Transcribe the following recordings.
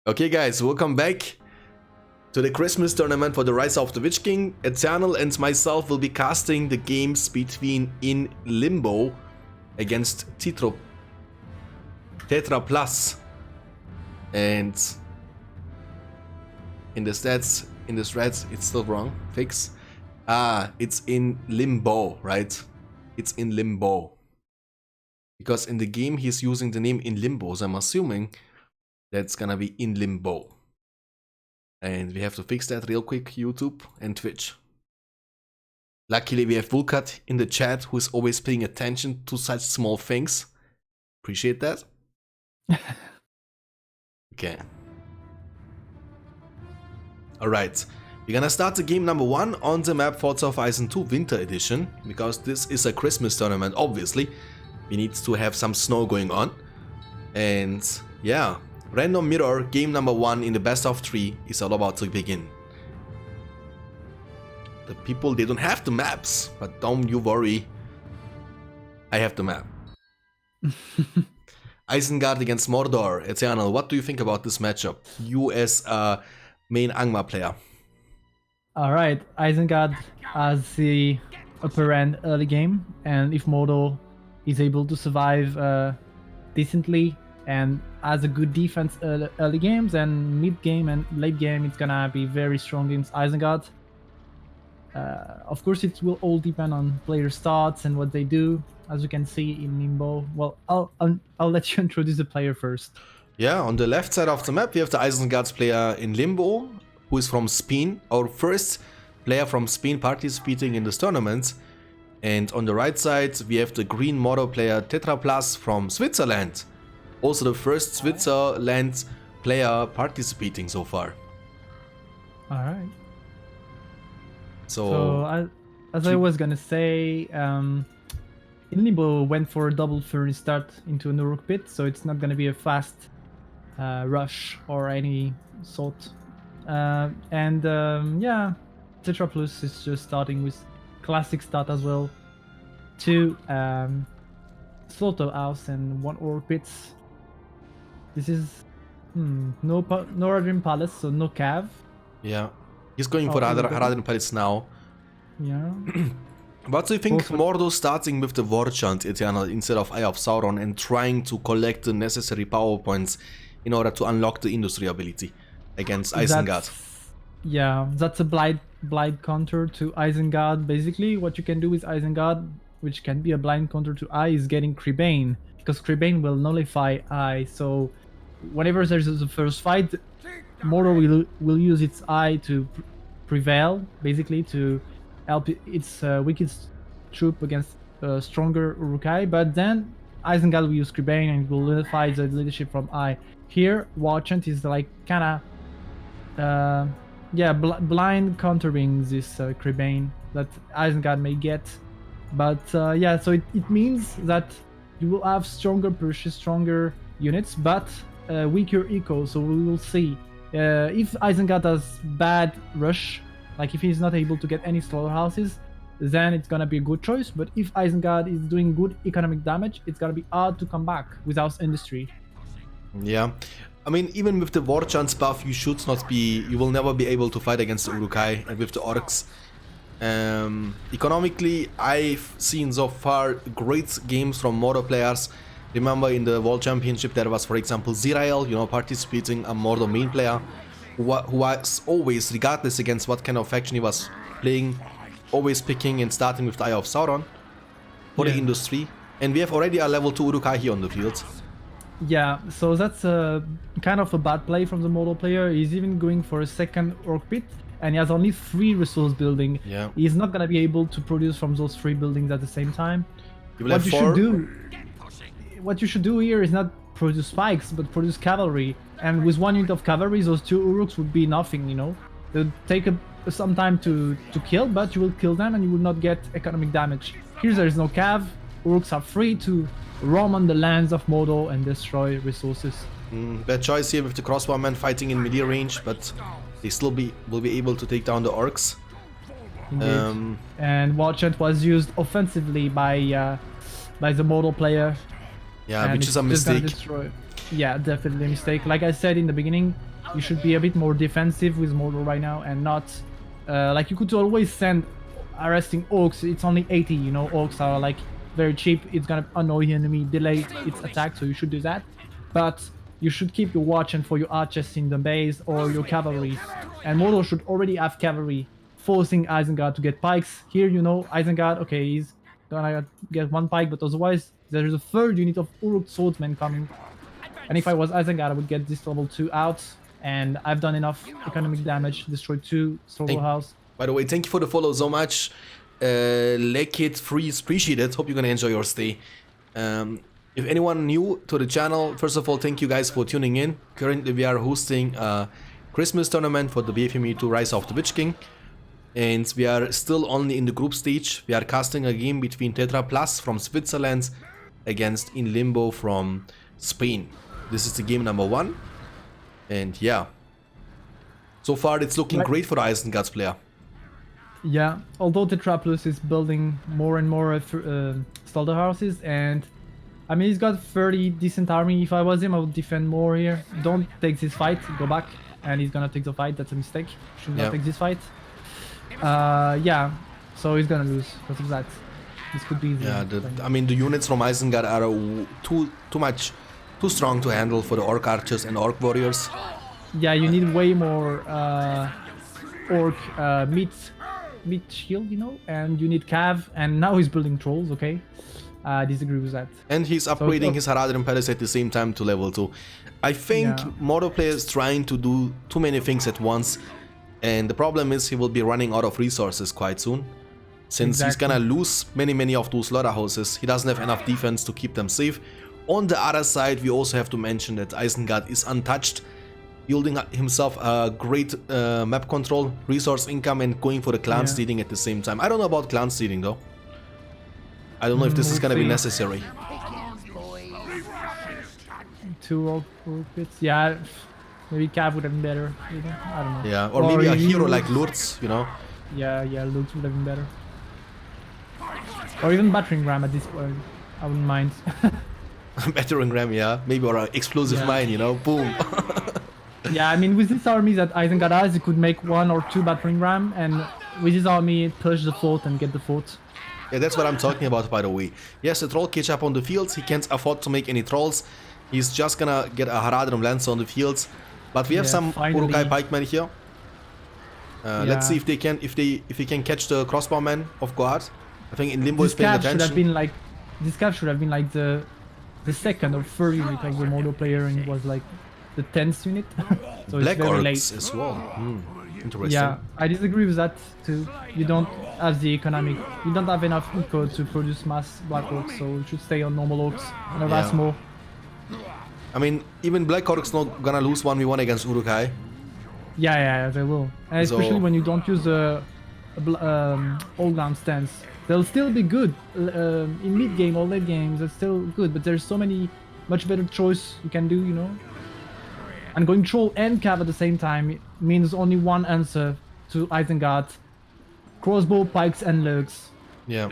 Okay guys, welcome back to the Christmas tournament for the Rise of the Witch King. Eternal and myself will be casting the games between InLimbo against Tetraplus. And in the stats, in the threads, it's still wrong. Fix. It's InLimbo, right? It's InLimbo. Because in the game he's using the name InLimbo, so I'm assuming that's gonna be InLimbo. And we have to fix that real quick, YouTube and Twitch. Luckily we have Vulkat in the chat who is always paying attention to such small things. Appreciate that. Okay. Alright. We're gonna start the game number 1 on the map Forza Horizon 2 Winter Edition. Because this is a Christmas tournament, obviously. We need to have some snow going on. And yeah. Random Mirror, game number 1 in the best of 3 is all about to begin. The people, they don't have the maps, but don't you worry. I have the map. Isengard against Mordor. Eternal, what do you think about this matchup? You as a main Angmar player. Alright, Isengard has the upper end early game, and if Mordor is able to survive decently and has a good defense early games, and mid game and late game it's gonna be very strong against Isengard. Of course it will all depend on player stats and what they do, as you can see in Limbo. Well, I'll let you introduce the player first. Yeah, on the left side of the map we have the Isengard's player InLimbo, who is from Spain, our first player from Spain participating in this tournament. And on the right side we have the green Mordor player Tetraplus from Switzerland. Also the first Switzerland player participating so far. Alright. So as I was gonna say, InLimbo went for a double furnace start into an Uruk pit, so it's not gonna be a fast rush or any sort. Yeah, Tetraplus is just starting with classic start as well. 2 slaughterhouse and 1 Uruk pits. This is no Radin Palace, so no cav. yeah, he's going for Radin Palace now. Yeah. What do you think Mordor starting with the War Chant Eternal instead of Eye of Sauron and trying to collect the necessary power points in order to unlock the industry ability against Isengard? That's a blind counter to Isengard. Basically, what you can do with Isengard, which can be a blind counter to Eye, is getting Creebane, because Creebane will nullify Eye. So whenever there's a first fight, Mordor will use its Eye to prevail, basically to help its weakest troop against stronger Uruk-hai. But then Isengard will use Creebane and will nullify the leadership from Eye. Here, Watchant is like kinda blind countering this Creebane that Isengard may get. But so it means that you will have stronger pushes, stronger units, but weaker eco. So we will see if Isengard has bad rush, like if he's not able to get any slaughterhouses, then it's gonna be a good choice. But if Isengard is doing good economic damage, it's gonna be hard to come back without industry. Yeah, I mean, even with the War Chance buff, you will never be able to fight against the Uruk-hai and with the Orcs. Economically, I've seen so far great games from Mordor players. Remember in the World Championship there was, for example, Zirael, participating, a Mordor main player who was always, regardless against what kind of faction he was playing, always picking and starting with the Eye of Sauron for the industry. And we have already a level 2 Uruk-hai here on the field. Yeah, so that's kind of a bad play from the Mordor player. He's even going for a second Uruk pit, and he has only 3 resource building. Yeah. He's not gonna be able to produce from those 3 buildings at the same time. What you should do here is not produce spikes, but produce cavalry. And with 1 unit of cavalry, those 2 Uruks would be nothing, They'll take some time to kill, but you will kill them and you will not get economic damage. Here there is no cav. Uruks are free to roam on the lands of Mordor and destroy resources. Bad choice here with the crossbowmen fighting in melee range, but they still will be able to take down the orcs. And Watchant was used offensively by the Mordor player. Yeah, which is a mistake. Yeah, definitely a mistake. Like I said in the beginning, you should be a bit more defensive with Mordor right now, and not like you could always send arresting orcs. It's only 80, you know, orcs are like very cheap. It's gonna annoy the enemy, delay its attack, so you should do that. But you should keep your watching for your archers in the base or your cavalry. And Mordor should already have cavalry, forcing Isengard to get pikes. Here, you know, Isengard, okay, he's gonna get 1 pike, but otherwise there is a 3rd unit of Uruk swordsmen coming. And if I was Isengard, I would get this level 2 out, and I've done enough economic damage, destroyed 2 slaughterhouse. By the way, thank you for the follow so much. Lekit Freeze, appreciate it. Hope you're gonna enjoy your stay. If anyone new to the channel, first of all, thank you guys for tuning in. Currently, we are hosting a Christmas tournament for the BFME 2 Rise of the Witch King. And we are still only in the group stage. We are casting a game between Tetraplus from Switzerland against InLimbo from Spain. This is the game number 1. And yeah, so far it's looking great for the Isengard's player. Yeah, although Tetraplus is building more and more slaughterhouses, and I mean, he's got 30 decent army. If I was him, I would defend more here. Don't take this fight, go back, and he's gonna take the fight. That's a mistake. Should not take this fight. Yeah, so he's gonna lose because of that. This could be easy. Yeah, I mean, the units from Isengard are too strong to handle for the Orc Archers and Orc Warriors. Yeah, you need way more Orc meat shield, you know, and you need Cav, and now he's building trolls, okay? I disagree with that. And he's upgrading his Haradrim Palace at the same time to level 2. I think Mordor player is trying to do too many things at once, and the problem is he will be running out of resources quite soon. Since he's gonna lose many of those slaughterhouses, he doesn't have enough defense to keep them safe. On the other side, we also have to mention that Isengard is untouched, building himself a great map control, resource income, and going for the clan stealing at the same time. I don't know about clan stealing though. I don't know if this is gonna be necessary. 2 Orc pits, yeah, maybe Cav would have been better, you know? I don't know. Yeah, or maybe a hero like Lurtz, you know? Yeah, Lurtz would have been better. Or even battering ram at this point, I wouldn't mind. Battering ram, yeah, maybe, or an explosive mine, you know, boom. Yeah, I mean, with this army that Isengard has, he could make 1 or 2 battering ram, and with his army, push the fort and get the fort. Yeah, that's what I'm talking about, by the way. Yes, the troll catch up on the fields. He can't afford to make any trolls. He's just gonna get a Haradrim Lancer on the fields. But we have some Urukai pikemen here. Let's see if they can catch the crossbowmen of God. I think InLimbo is paying attention. This cap should have been like the 2nd or 3rd unit, like the Mordor player, and it was like the 10th unit. So Black it's very Orcs late as well. Interesting. Yeah, I disagree with that too. You don't have the economic, you don't have enough eco to produce mass Black Orcs, so you should stay on normal Orcs and harass more. I mean, even Black Orcs not gonna lose 1v1 against Urukai. Yeah, they will. And especially when you don't use a all down stance. They'll still be good in mid game or late games. They're still good, but there's so many much better choice you can do, you know. And going troll and cav at the same time means only one answer to Isengard: crossbow, pikes, and lugs. Yeah.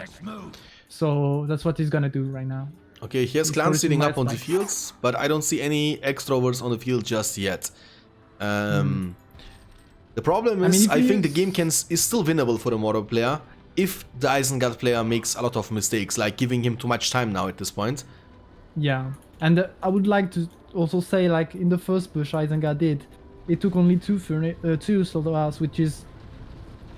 So that's what he's gonna do right now. Okay, he has clans sitting up on the fields, but I don't see any extroverts on the field just yet. The problem is, I think the game is still winnable for the Mordor player if the Isengard player makes a lot of mistakes, like giving him too much time now at this point. Yeah, and I would like to also say, like in the first push Isengard did, it took only two slaughterhouse, which is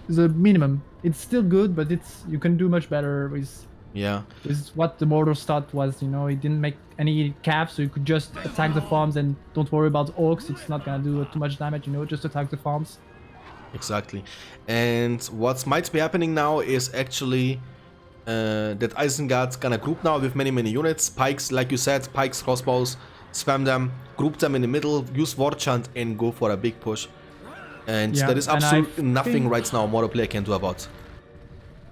the minimum. It's still good, but you can do much better with what the Mordor start was. You know, it didn't make any caps, so you could just attack the farms and don't worry about orcs. It's not gonna do too much damage. You know, just attack the farms. Exactly. And what might be happening now is actually that Isengard's gonna group now with many units. Pikes, like you said, pikes, crossbows, spam them, group them in the middle, use war chant and go for a big push. And there is absolutely nothing right now Mordor player can do about.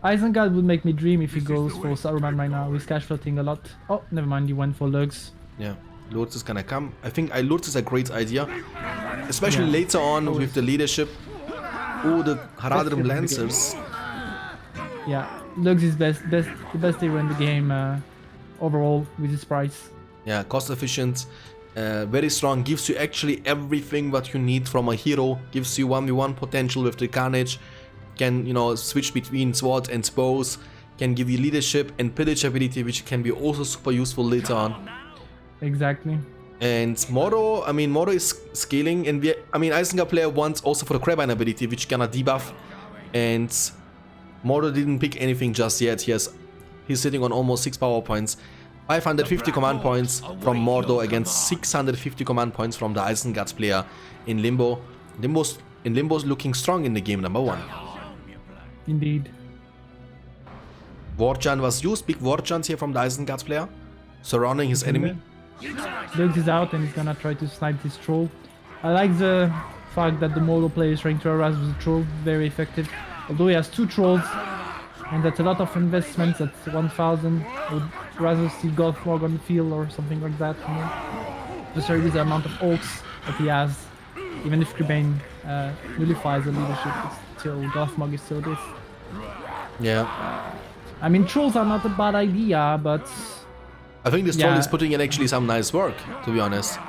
Isengard would make me dream if he goes for Saruman right now. He's cash floating a lot. Oh, never mind, he went for lugs. Yeah, Lurtz is gonna come. I think Lurtz is a great idea, especially later on with the leadership. Oh, the Haradrim Lancers. Yeah, lugs is the best hero in the game overall with his price. Yeah, cost efficient. very strong, gives you actually everything what you need from a hero, gives you 1v1 potential with the Carnage, can, you know, switch between swords and bows, can give you leadership and pillage ability, which can be also super useful later on. Exactly. And Moro, I mean, Moro is scaling, and Isengard player wants also for the Crabine ability, which gonna debuff, and Moro didn't pick anything just yet. He's sitting on almost 6 power points. 550 command points from Mordo against 650 command points from the Isengard player in Limbo. Limbo's looking strong in the game, number 1. Indeed. Warchan was used, big Warchans here from the Isengard player, surrounding his enemy. Lux is out and he's gonna try to snipe this troll. I like the fact that the Mordo player is trying to harass with the troll, very effective. Although he has 2 trolls, and that's a lot of investments, that's 1000. I would rather see Gothmog on the field or something like that, you know. Just with the amount of orcs that he has. Even if Cribane nullifies the leadership, it's still Gothmog is still this. Yeah. I mean, trolls are not a bad idea, but I think this troll is putting in actually some nice work, to be honest.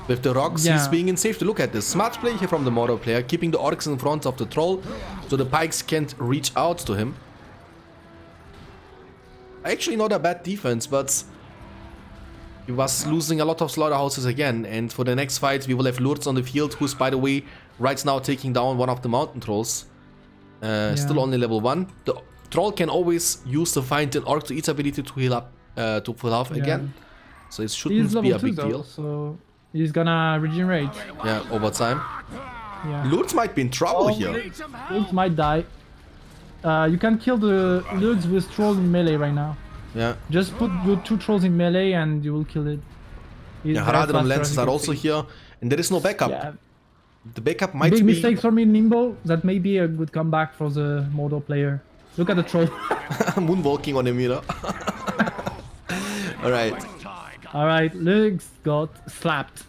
With the rocks, he's being in safe. To look at this. Smart play here from the Mordo player, keeping the orcs in front of the troll, so the pikes can't reach out to him. Actually not a bad defense, but he was losing a lot of slaughterhouses again. And for the next fight, we will have Lourdes on the field, who's, by the way, right now taking down one of the mountain trolls. Still only level 1. The troll can always use the Find an Orc to eat ability to heal up, to full health again. So it shouldn't be a big deal. So he's gonna regenerate. Yeah, over time. Yeah. Lourdes might be in trouble here. Lourdes might die. You can kill the Lourdes with trolls in melee right now. Yeah. Just put your 2 trolls in melee and you will kill it. Haradrim lances are also here, and there is no backup. Yeah. The backup might be... Big mistake for me in Limbo. That may be a good comeback for the Mordo player. Look at the troll. Moonwalking on him, you know. Alright. Alright, Lux got slapped.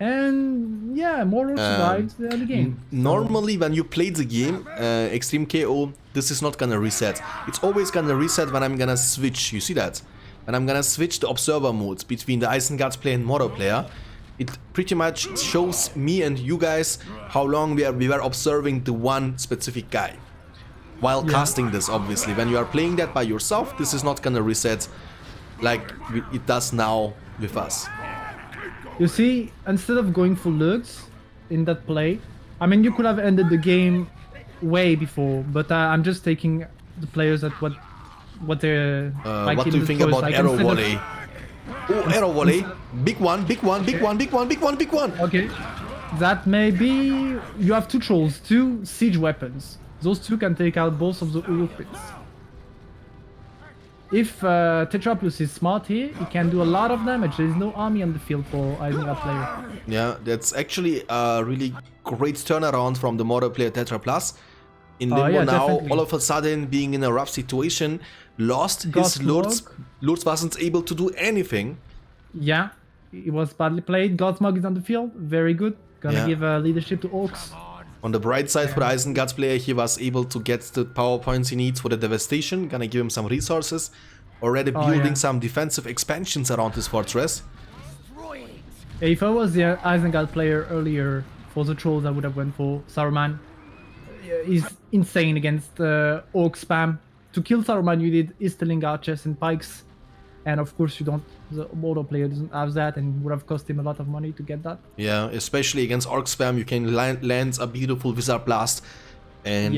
And yeah, Mordo survives the game. Normally when you play the game, Extreme KO, this is not gonna reset. It's always gonna reset when I'm gonna switch, you see that? When I'm gonna switch the observer mode between the Isengard player and Mordo player, it pretty much shows me and you guys how long we were observing the one specific guy. While casting this, obviously. When you are playing that by yourself, this is not gonna reset like it does now with us. You see, instead of going for Lux in that play, I mean, you could have ended the game way before, but I'm just taking the players at what they're like. What do you think about arrow volley? Oh, arrow volley! Big one, big one, big one, big one, big one, big one! Okay, that may be... You have 2 trolls, 2 siege weapons. Those 2 can take out both of the Uruk pits. If Tetraplus is smart here, he can do a lot of damage. There is no army on the field for Isengard player. Yeah, that's actually a really great turnaround from the Mordo player Tetraplus. In Limbo now, definitely. All of a sudden, being in a rough situation, lost his Lourdes. Lourdes wasn't able to do anything. Yeah, it was badly played. Godsmog is on the field, very good. Gonna give leadership to Orcs. On the bright side for the Isengard player, he was able to get the power points he needs for the devastation. Gonna give him some resources. Already building some defensive expansions around his fortress. If I was the Isengard player earlier for the trolls, I would have went for Saruman. He's insane against Orc spam. To kill Saruman, you need Easterling archers and pikes. And of course, the Mordo player doesn't have that, and it would have cost him a lot of money to get that. Yeah, especially against Orc spam, you can land a beautiful Wizard Blast and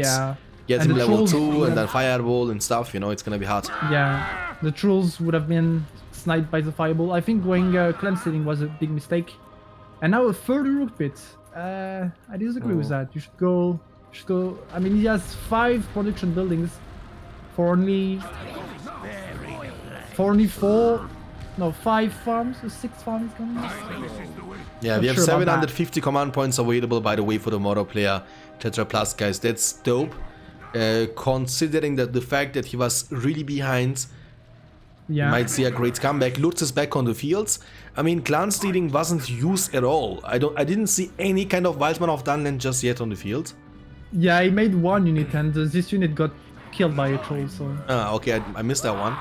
get him level 2 and then Fireball and stuff, you know, it's gonna be hard. Yeah, the trolls would have been sniped by the Fireball. I think going clan stealing was a big mistake. And now a third Rook Pit. I disagree with that. You should go... I mean, he has 5 production buildings for only 5 farms, 6 farms coming. Yeah, we have 750 command points available, by the way, for the Mordo player Tetraplus, guys. That's dope. Considering that the fact that he was really behind, you might see a great comeback. Lourdes is back on the fields. I mean, clan stealing wasn't used at all. I didn't see any kind of Wildman of Dunland just yet on the field. Yeah, he made 1 unit, and this unit got killed by a troll. So. Okay, I missed that one.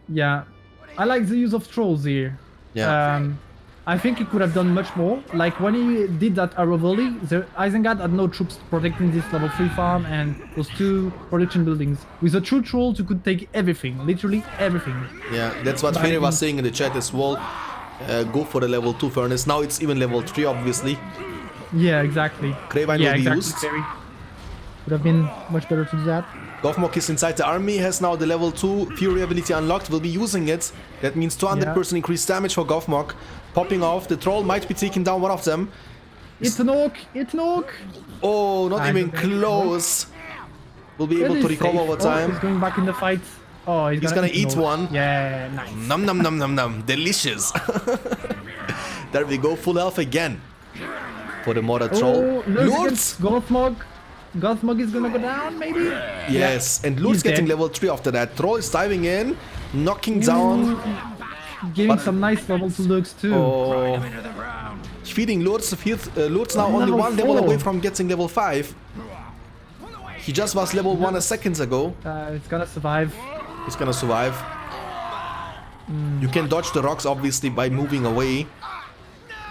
Yeah, I like the use of trolls here. Yeah. I think he could have done much more. Like when he did that arrow volley, the Isengard had no troops protecting this level 3 farm and those 2 production buildings. With a true troll, you could take everything, literally everything. Yeah, that's what Ferry was saying in the chat as well. Go for the level 2 furnace. Now it's even level 3, obviously. Yeah, exactly. Crevine will be used. Ferry. Would have been much better to do that. Govmok is inside the army, has now the level 2 Fury ability unlocked, will be using it. That means 200% increased damage for Govmok. Popping off, the troll might be taking down one of them. It's an orc, it's an orc! Oh, not even close. Will be able to recover over time. He's going back in the fight. Oh, he's gonna eat one. Yeah, nice. Num num num num num, delicious. There we go, full health again. For the Mother Troll. Lords! Gothmog. Gothmog is gonna go down, maybe? Yes, and Lurtz getting level 3 after that. Troll is diving in, knocking down. Giving some nice level to Lurks too. Oh. Feeding Lurtz. Lurtz now only one level away from getting level 5. He just was level 1 a second ago. It's gonna survive. He's gonna survive. You can dodge the rocks obviously by moving away.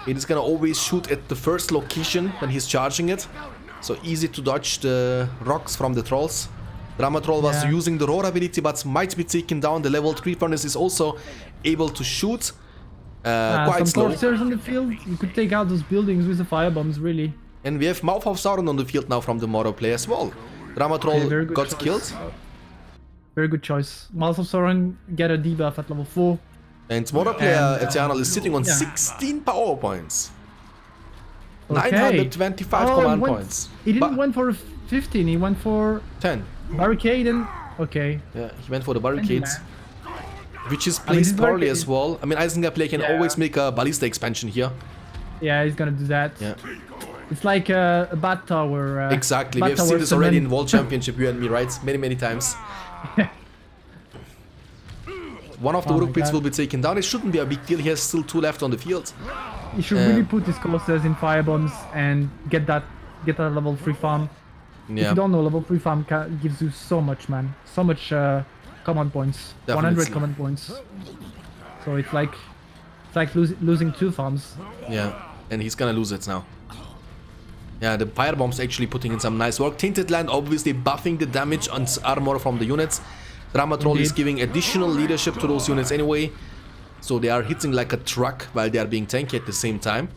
It is gonna always shoot at the first location when he's charging it. So easy to dodge the rocks from the trolls. Drama Troll was using the roar ability but might be taken down. The level 3 furnace is also able to shoot quite slow. Some on the field. You could take out those buildings with the firebombs, really. And we have Mouth of Sauron on the field now from the Moro play as well. Drama Troll got killed. Very good choice. Mouth of Sauron get a debuff at level 4. And Moro player Eternal is sitting on 16 power points. Okay. 925 command points. He didn't went for 15, he went for 10. Barricade and... Okay. Yeah, he went for the barricades. Which is placed poorly as well. I mean, Isengard player can always make a ballista expansion here. Yeah, he's gonna do that. Yeah. It's like a bat tower. Exactly, we have seen this already in World Championship, you and me, right? Many times. One of the Uruk pits will be taken down. It shouldn't be a big deal. He has still 2 left on the field. He should really put his clusters in firebombs and get that level 3 farm. If you don't know, level 3 farm gives you so much, man. So much command points. Definitely. 100 command points. So it's like losing 2 farms. Yeah, and he's gonna lose it now. Yeah, the firebomb's actually putting in some nice work. Tainted Land obviously buffing the damage on armor from the units. Drama Troll is giving additional leadership to those units anyway. So they are hitting like a truck while they are being tanky at the same time.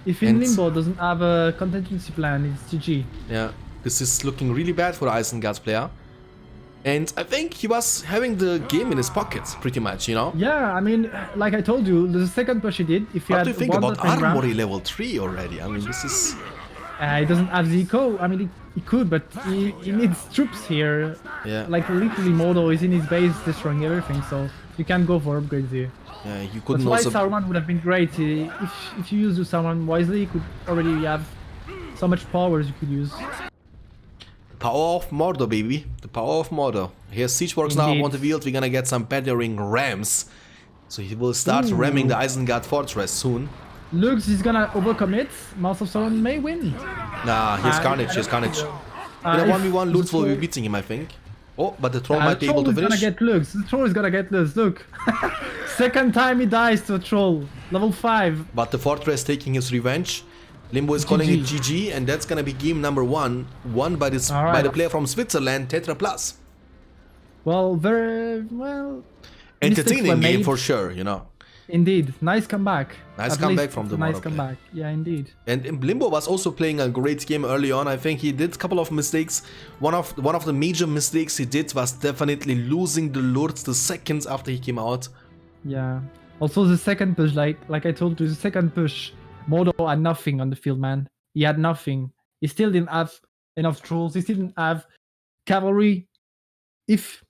If InLimbo doesn't have a contingency plan, it's GG. Yeah, this is looking really bad for the Isengard's player. And I think he was having the game in his pocket, pretty much, you know? Yeah, I mean, like I told you, the second push he did, if you had... What do you think about Armory round, level 3 already? I mean, this is... he doesn't have the eco. I mean, he could, but he needs troops here. Yeah. Like, literally, Modo is in his base destroying everything, so you can't go for upgrades here. Yeah, you couldn't That's why Saruman would have been great. If you use Saruman wisely, you could already have so much powers you could use. Power of Mordor, baby. The power of Mordor. Here's Siegeworks now on the field. We're gonna get some battering rams. So he will start ramming the Isengard fortress soon. Looks, he's gonna overcome it. Mouth of Sauron may win. Nah, he's Carnage, he's Carnage. In a 1v1, Lutz will be beating him, I think. Oh, but the troll might be able to finish. The troll is gonna get Lux, look. Second time he dies to a troll. Level 5. But the fortress taking his revenge. Limbo is calling it GG, and that's gonna be game number 1, won by the player from Switzerland, Tetraplus. Well, very well. Entertaining game for sure, you know. Indeed, nice comeback. Nice comeback from the nice comeback. Yeah, indeed. And Limbo was also playing a great game early on. I think he did a couple of mistakes. One of the major mistakes he did was definitely losing the Lords the seconds after he came out. Yeah. Also the second push, like I told you, the second push, Modo had nothing on the field, man. He had nothing. He still didn't have enough trolls. He still didn't have cavalry. If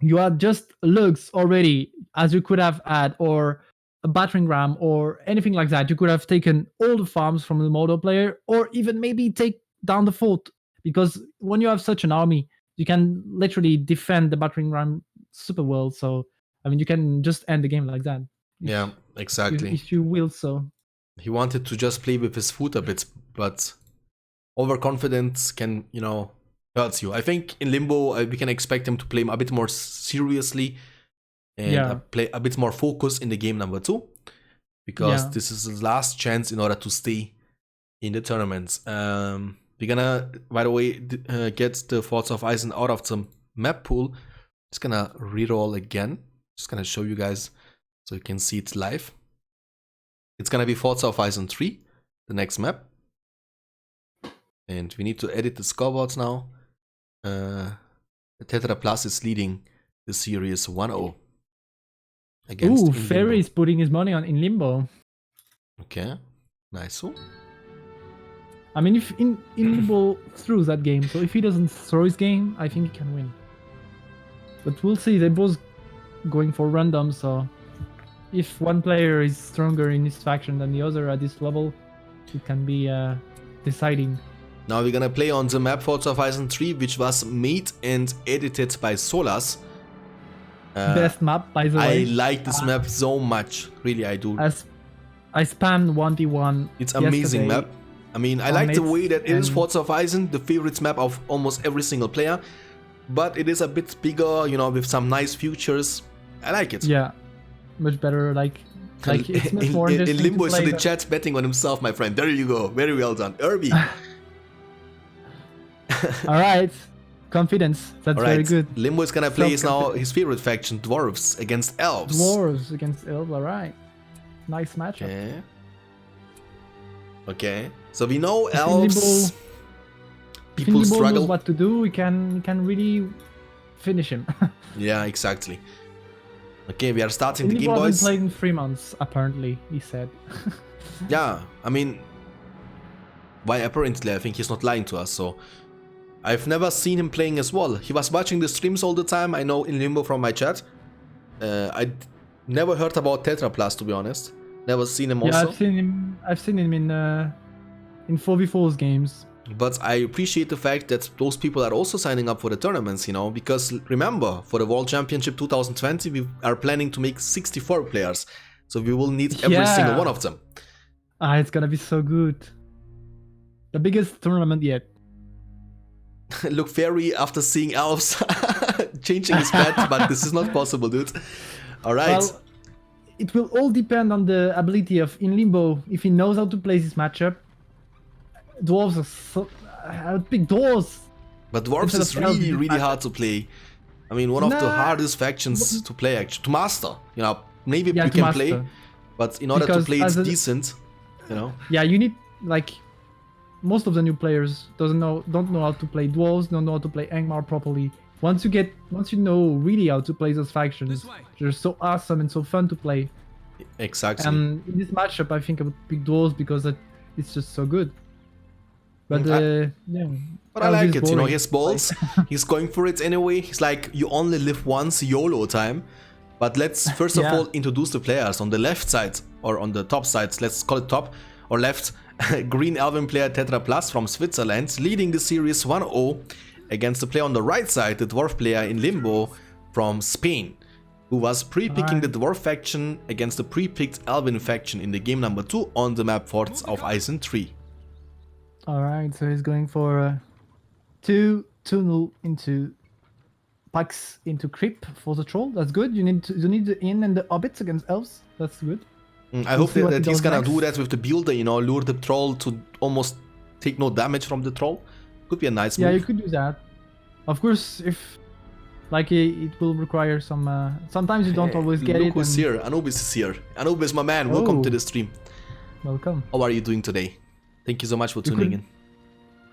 you had just lugs already, as you could have had, or a battering ram, or anything like that, you could have taken all the farms from the Modo player, or even maybe take down the fort. Because when you have such an army, you can literally defend the battering ram super well. So, I mean, you can just end the game like that. Yeah, exactly. If you will so. He wanted to just play with his foot a bit, but overconfidence can, you know, hurts you. I think in Limbo, we can expect him to play a bit more seriously and play a bit more focus in the game number 2. because Yeah. this is the last chance in order to stay in the tournaments. We're gonna, by the way, get the Forts of Eisen out of the map pool. Just gonna reroll again. Just gonna show you guys so you can see it live. It's gonna be Forts of Eisen 3, the next map. And we need to edit the scoreboards now. Tetraplus is leading the series 1-0 against Ooh, InLimbo. Ferry is putting his money on InLimbo. Okay, nice. I mean, if InLimbo throws that game, so if he doesn't throw his game, I think he can win. But we'll see. They're both going for random, so if one player is stronger in his faction than the other at this level, it can be deciding. Now we're gonna play on the map Forts of Eisen 3, which was made and edited by Solas. Best map, by the way. I like this map so much. Really, I do. As I spammed 1v1. It's amazing yesterday. map. I mean, I like the way that it is Forts of Eisen, the favorites map of almost every single player. But it is a bit bigger, you know, with some nice features. I like it. Yeah, much better. Like it's much more interesting. InLimbo is to in play the chat betting on himself, my friend. There you go. Very well done, Irby. All right, confidence. That's very good. Limbo is gonna play his favorite faction, dwarves against elves. Dwarves against elves. All right, nice matchup. Okay. Okay. So we know elves. People struggle. Knows what to do. We can really finish him. Yeah, exactly. Okay, we are starting the InLimbo game, boys. hasn't played in 3 months, apparently. He said. Yeah, I mean, why apparently? I think he's not lying to us. So I've never seen him playing as well. He was watching the streams all the time. I know InLimbo from my chat. I never heard about Tetraplus, to be honest. Never seen him also. Yeah, I've seen him in 4v4's games. But I appreciate the fact that those people are also signing up for the tournaments, you know, because remember, for the World Championship 2020, we are planning to make 64 players. So we will need every single one of them. It's gonna be so good. The biggest tournament yet. Look, Fairy, after seeing elves, changing his bet, but this is not possible, dude. Alright. Well, it will all depend on the ability of InLimbo. If he knows how to play this matchup. Dwarves are so... I would pick dwarves. But dwarves is really hard to play. I mean, one of the hardest factions to play, actually, to master. You know, maybe we can play, but in order to play it's decent, you know. Yeah, you need, like, most of the new players don't know how to play dwarves, don't know how to play Angmar properly. Once you know really how to play those factions, they're so awesome and so fun to play. Exactly. And in this matchup, I think I would pick dwarves because it's just so good. But yeah. But I like it, you know, he has balls, he's going for it anyway. He's like, you only live once, YOLO time. But let's first of all introduce the players. On the left side, or on the top side, let's call it top or left, green elven player Tetraplus from Switzerland, leading the series 1-0 against the player on the right side, the dwarf player InLimbo from Spain, who was pre-picking the dwarf faction against the pre-picked elven faction in the game number 2 on the map Forts of Eisen 3. Alright, so he's going for 2-0 into Pax into Creep for the troll. That's good. You need the in and the hobbits against elves. That's good. I hope that he's gonna do that with the builder, you know, lure the troll to almost take no damage from the troll. Could be a nice move. Yeah, you could do that. Of course, if like it will require some. Sometimes you don't always get it. Look who's here. Anubis is here. Anubis, my man. Welcome to the stream. Welcome. How are you doing today? Thank you so much for tuning in.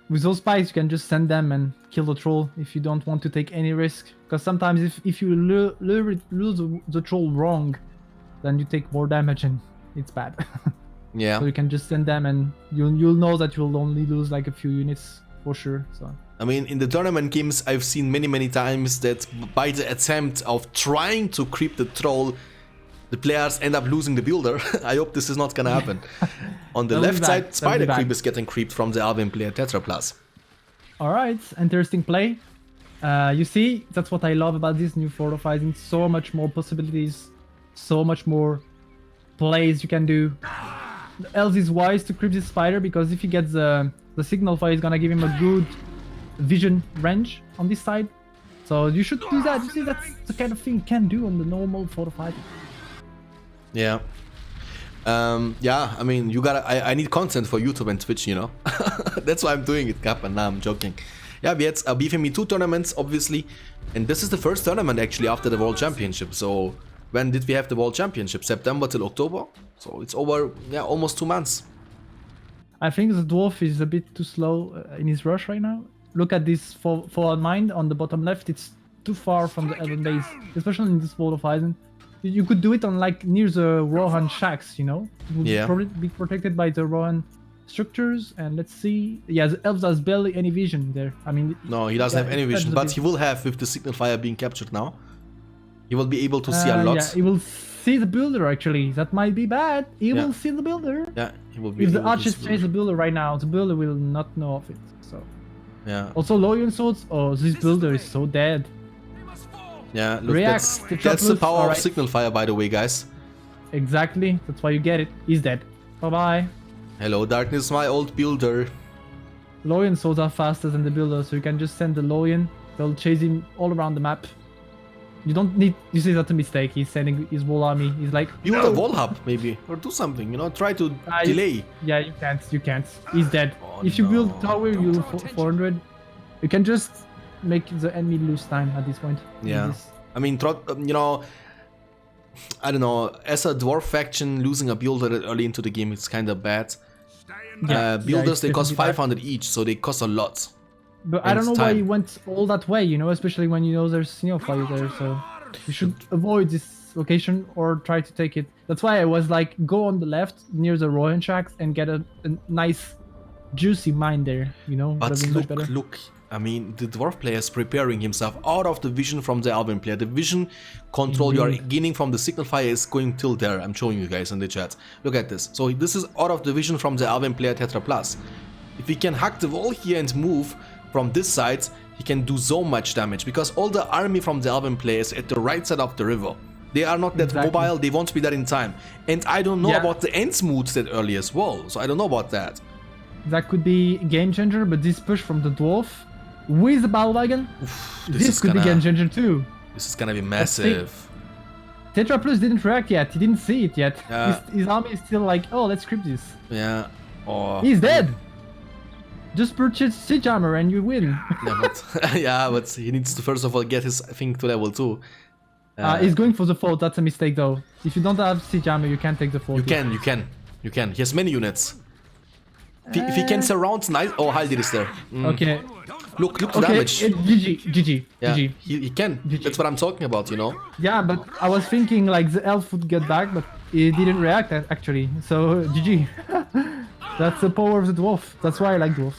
With those spikes, you can just send them and kill the troll if you don't want to take any risk. Because sometimes if you lure the troll wrong, then you take more damage and it's bad. Yeah. So you can just send them and you'll know that you'll only lose like a few units for sure. So. I mean, in the tournament games, I've seen many times that by the attempt of trying to creep the troll, the players end up losing the builder. I hope this is not gonna happen. On the left side, Spider Creep is getting creeped from the Alvin player Tetraplus. Alright, interesting play. You see, that's what I love about this new Fort of Eisen. So much more possibilities, so much more plays you can do. Elves is wise to creep this spider because if he gets the signal fire, it's gonna give him a good vision range on this side. So you should do that. You see, that's the kind of thing you can do on the normal Fort of Eisen. Yeah. Yeah, I mean, you gotta. I need content for YouTube and Twitch, you know. That's why I'm doing it, Cap. And now I'm joking. Yeah, we had BFME 2 tournaments, obviously, and this is the first tournament actually after the World Championship. So when did we have the World Championship? September till October. So it's over. Yeah, almost 2 months. I think the dwarf is a bit too slow in his rush right now. Look at this forward mine on the bottom left. It's too far from the elven base, especially in this world of Eisen. You could do it on like near the Rohan shacks, you know? It would probably be protected by the Rohan structures. And let's see. Yeah, the elves has barely any vision there. I mean, no, he doesn't have any vision, but he will have with the signal fire being captured now. He will be able to see a lot. Yeah, he will see the builder actually. That might be bad. He will see the builder. Yeah, he will be. If the archers chase the builder right now, the builder will not know of it. So. Yeah. Also, Loyal Swords. Oh, this builder is so dead. Yeah, look, that's the power of signal fire, by the way, guys. Exactly. That's why you get it. He's dead. Bye-bye. Hello, darkness, my old builder. Loyal Swords are faster than the builder, so you can just send the Loyal. They'll chase him all around the map. You don't need. You see, that's a mistake. He's sending his wall army. He's like, build a wall hub, maybe, or do something. You know, try to delay. Yeah, you can't. You can't. He's dead. Oh, if you build tower, you lose 400. You can just make the enemy lose time at this point. Yeah. I mean, you know, I don't know. As a dwarf faction, losing a builder early into the game is kind of bad. Builders, they cost 500 each, so they cost a lot. But I don't know why he went all that way, you know, especially when you know there's fire there, so you should avoid this location or try to take it. That's why I was like, go on the left near the Rohan shacks and get a nice juicy mine there, you know. But look, I mean, the dwarf player is preparing himself out of the vision from the elven player. The vision control you are gaining from the signal fire is going till there. I'm showing you guys in the chat. Look at this. So this is out of the vision from the elven player Tetraplus. If we can hack the wall here and move from this side, he can do so much damage because all the army from the elven player is at the right side of the river. They are not that mobile, they won't be there in time. And I don't know about the ends moods that early as well, so I don't know about that. That could be a game changer, but this push from the dwarf with the battle wagon, this could be game changer too. This is gonna be massive. Tetraplus didn't react yet, he didn't see it yet. His army is still like, oh, let's script this. Yeah. Oh. He's dead! Just purchase Siege Armor and you win. but he needs to first of all get his thing to level 2. He's going for the fort, that's a mistake though. If you don't have Siege Armor, you can't take the fort. You can. He has many units. If he can surround nice. Oh, Haldir is there. Okay. Look the damage. GG. Yeah, GG. He can. GG. That's what I'm talking about, you know. Yeah, but I was thinking like the elf would get back, but he didn't react actually. So GG. That's the power of the dwarf. That's why I like dwarf.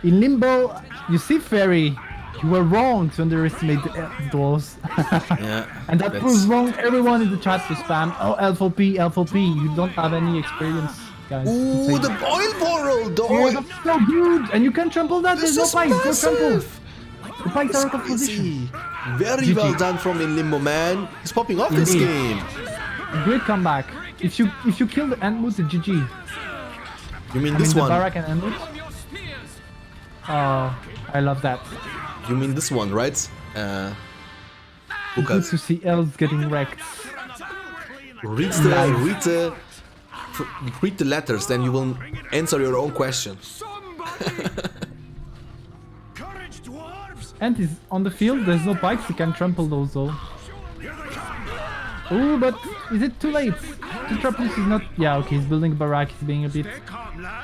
InLimbo, you see, Fairy, you were wrong to underestimate the dwarves. And that proves wrong everyone in the chat to spam. Oh, LVP. You don't have any experience, guys. Ooh, the oil portal! Oh, that's so good! And you can trample that. There's no pikes. Go trample. The pikes are out of position. Very well done from InLimbo, man. He's popping off this game. Great comeback. If you kill the Entmoot, the GG. You mean this one? The Barak and Entmoot? Oh, I love that. You mean this one, right? Good to see elves getting wrecked. Read the letters, then you will answer your own question. And he's on the field, there's no pikes, he can trample those though. Ooh, but is it too late? Tetraplus is not... Yeah, okay, he's building a barrack, he's being a bit...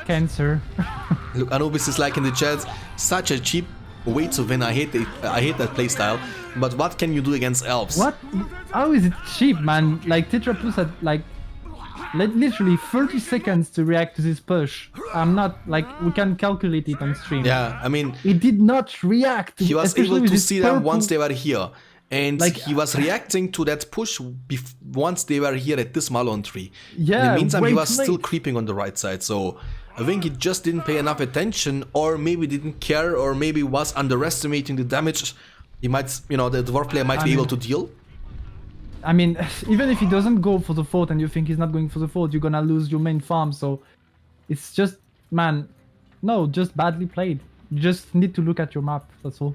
cancer. Look, Anubis is like in the chat, such a cheap way to win. I hate that playstyle. But what can you do against elves? What? How is it cheap, man? Like, Tetraplus had like literally 30 seconds to react to this push. I'm not like, we can calculate it on stream. Yeah, I mean, he did not react. He was able to see them once they were here, and like, he was reacting to that push once they were here at this Malon tree. Yeah, in the meantime, he was still creeping on the right side. So I think he just didn't pay enough attention, or maybe didn't care, or maybe was underestimating the damage. He might, you know, the dwarf player might be able to deal. I mean, even if he doesn't go for the fort and you think he's not going for the fort, you're gonna lose your main farm. So it's just, man, no, just badly played. You just need to look at your map, that's all.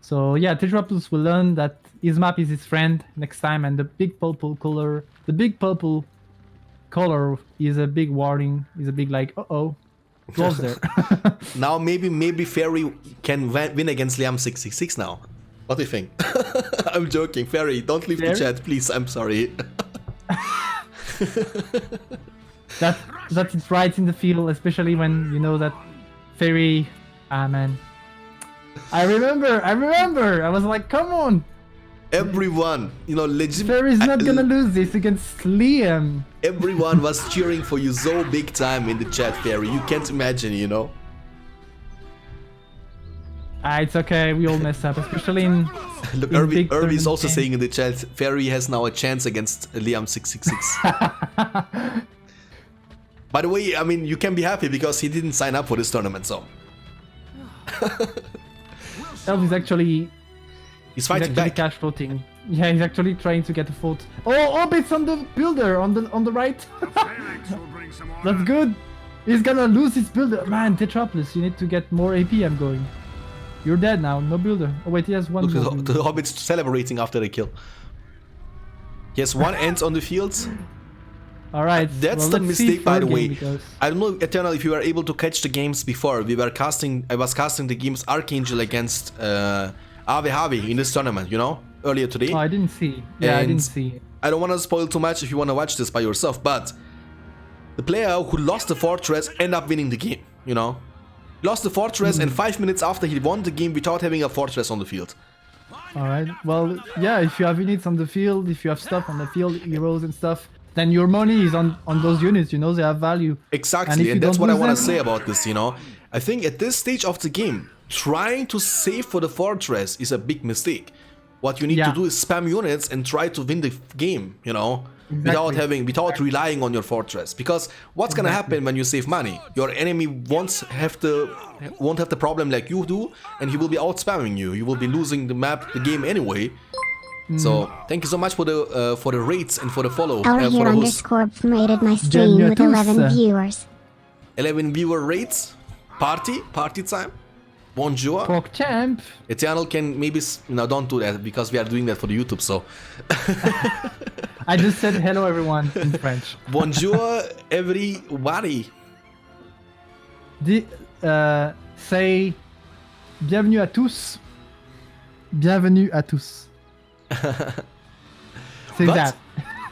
So yeah, Tetraplus will learn that his map is his friend next time, and the big purple color is a big warning. Is a big like, uh-oh, dwarves there. Now maybe Fairy can win against Liam 666 now. What do you think? I'm joking, Fairy. Don't leave the chat, please. I'm sorry. That's it right in the field, especially when you know that Fairy. Ah man, I remember. I was like, come on. Everyone, you know, legit. Fairy's not gonna lose this against Liam. Everyone was cheering for you so big time in the chat, Fairy. You can't imagine, you know. It's okay. We all mess up, especially in. Look, in Irby is also saying in the chat, Fairy has now a chance against Liam 666. By the way, I mean, you can be happy because he didn't sign up for this tournament, so. Elf is actually. He's fighting back. Cash floating. Yeah, he's actually trying to get a vote. Oh, Orbit's on the builder on the right. That's good. He's gonna lose his builder. Man, Tetraplus, you need to get more AP. I'm going. You're dead now. No builder. Oh wait, he has one. Look, the Hobbit's celebrating after the kill. He has one ant on the field. All right. That's the mistake, by the way. Because... I don't know, Eternal, if you were able to catch the games before. I was casting the games Archangel against Ave Harvey in this tournament, you know, earlier today. Oh, I didn't see. Yeah, I didn't see. I don't want to spoil too much if you want to watch this by yourself, but the player who lost the fortress ended up winning the game, you know. Lost the fortress and 5 minutes after he won the game without having a fortress on the field. Alright, well, yeah, if you have units on the field, if you have stuff on the field, heroes and stuff, then your money is on those units, you know, they have value. Exactly, and that's what I want to say about this, you know. I think at this stage of the game, trying to save for the fortress is a big mistake. What you need to do is spam units and try to win the game, you know. Exactly. without relying on your fortress, because what's gonna happen when you save money? Your enemy won't have the problem like you do, and he will be out spamming you. You will be losing the game anyway. So thank you so much for the rates and for the follow. Our here underscore rated my stream with 11 viewers. 11 viewer rates. Party time. Bonjour. Pork champ. Eternal can maybe... No, don't do that, because we are doing that for the YouTube, so... I just said hello everyone in French. Bonjour everybody. Say bienvenue à tous. Bienvenue à tous. Say that.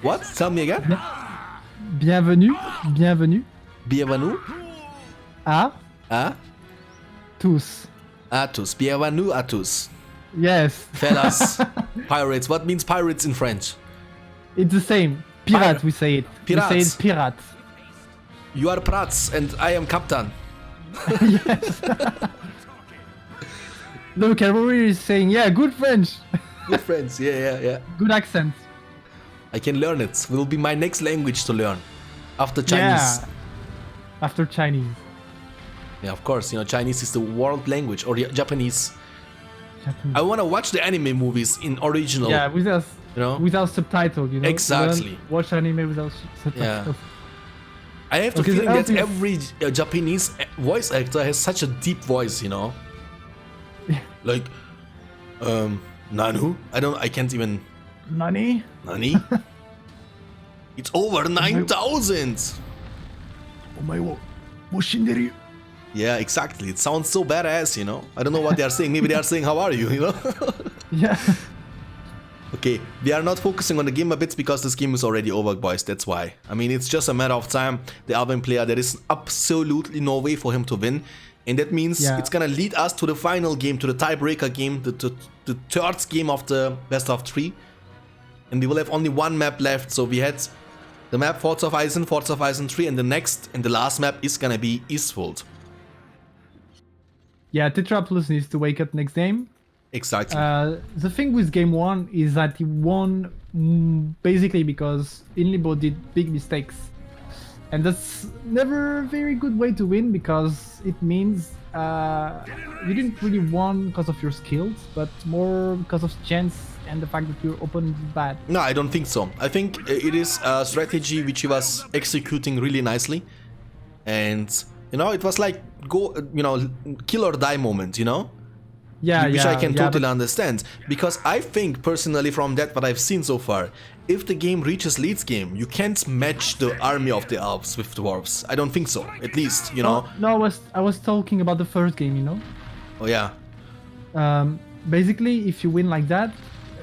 What? Tell me again. Bienvenue à tous. À tous. Bienvenue à tous. Yes. Fellas. Pirates. What means pirates in French? It's the same. Pirate, we say it. Pirates. We say it pirate. You are Prats and I am Captain. Yes. Look, everybody is saying, yeah, good French. Good French, yeah. Good accent. I can learn it. It will be my next language to learn. After Chinese. Yeah. After Chinese. Yeah, of course. You know, Chinese is the world language, or Japanese. I want to watch the anime movies in original. Yeah, without subtitles, you know. Exactly. Watch anime without subtitles. Yeah. I have the feeling that every Japanese voice actor has such a deep voice, you know. Like, Nanu? I can't even... Nani? It's over 9,000! Yeah, exactly. It sounds so badass, you know. I don't know what they are saying. Maybe they are saying, how are you, you know? Yeah. Okay, we are not focusing on the game a bit because this game is already over, boys. That's why. I mean, it's just a matter of time. The Alvin player, there is absolutely no way for him to win. And that means it's gonna lead us to the final game, to the tiebreaker game, the third game of the best of 3. And we will have only one map left. So we had the map Forts of Eisen 3, and the last map is gonna be Eastwold. Yeah, Tetraplus needs to wake up next game. Exactly. The thing with game 1 is that he won basically because InLimbo did big mistakes. And that's never a very good way to win, because it means you didn't really win because of your skills, but more because of chance and the fact that your opponent is bad. No, I don't think so. I think it is a strategy which he was executing really nicely. And, you know, it was like kill or die moment, you know? Yeah, which I can yeah, totally understand, because I think personally from that what I've seen so far, if the game reaches late game, you can't match the army of the elves with dwarves. I don't think so, at least, you know. No, I was talking about the first game, you know. Oh yeah. Basically, if you win like that,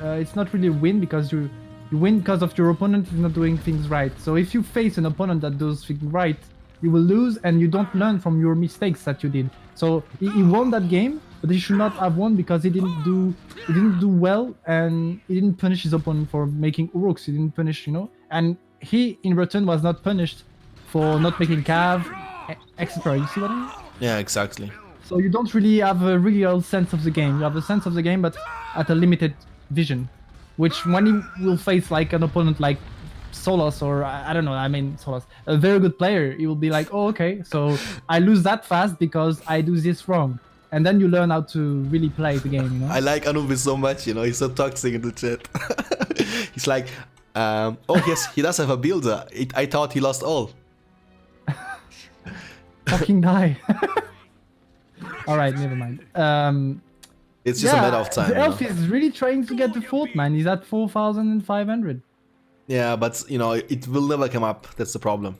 it's not really a win because you win because of your opponent is not doing things right. So if you face an opponent that does things right, you will lose and you don't learn from your mistakes that you did. So he won that game, but he should not have won because he didn't do well and he didn't punish his opponent for making uruks. He didn't punish, you know, and he in return was not punished for not making cav, etc. You see what I mean? Yeah, exactly. So you don't really have a real sense of the game. You have a sense of the game, but at a limited vision. Which when you will face like an opponent like Solos or I don't know, I mean Solos, a very good player, you will be like, oh okay, so I lose that fast because I do this wrong. And then you learn how to really play the game, you know? I like Anubis so much, you know, he's so toxic in the chat. He's like, oh yes, he does have a builder. I thought he lost all. Fucking die. Alright, never mind. It's just a matter of time. The elf is really trying to get the fort, man. He's at 4,500. Yeah, but you know, it will never come up. That's the problem.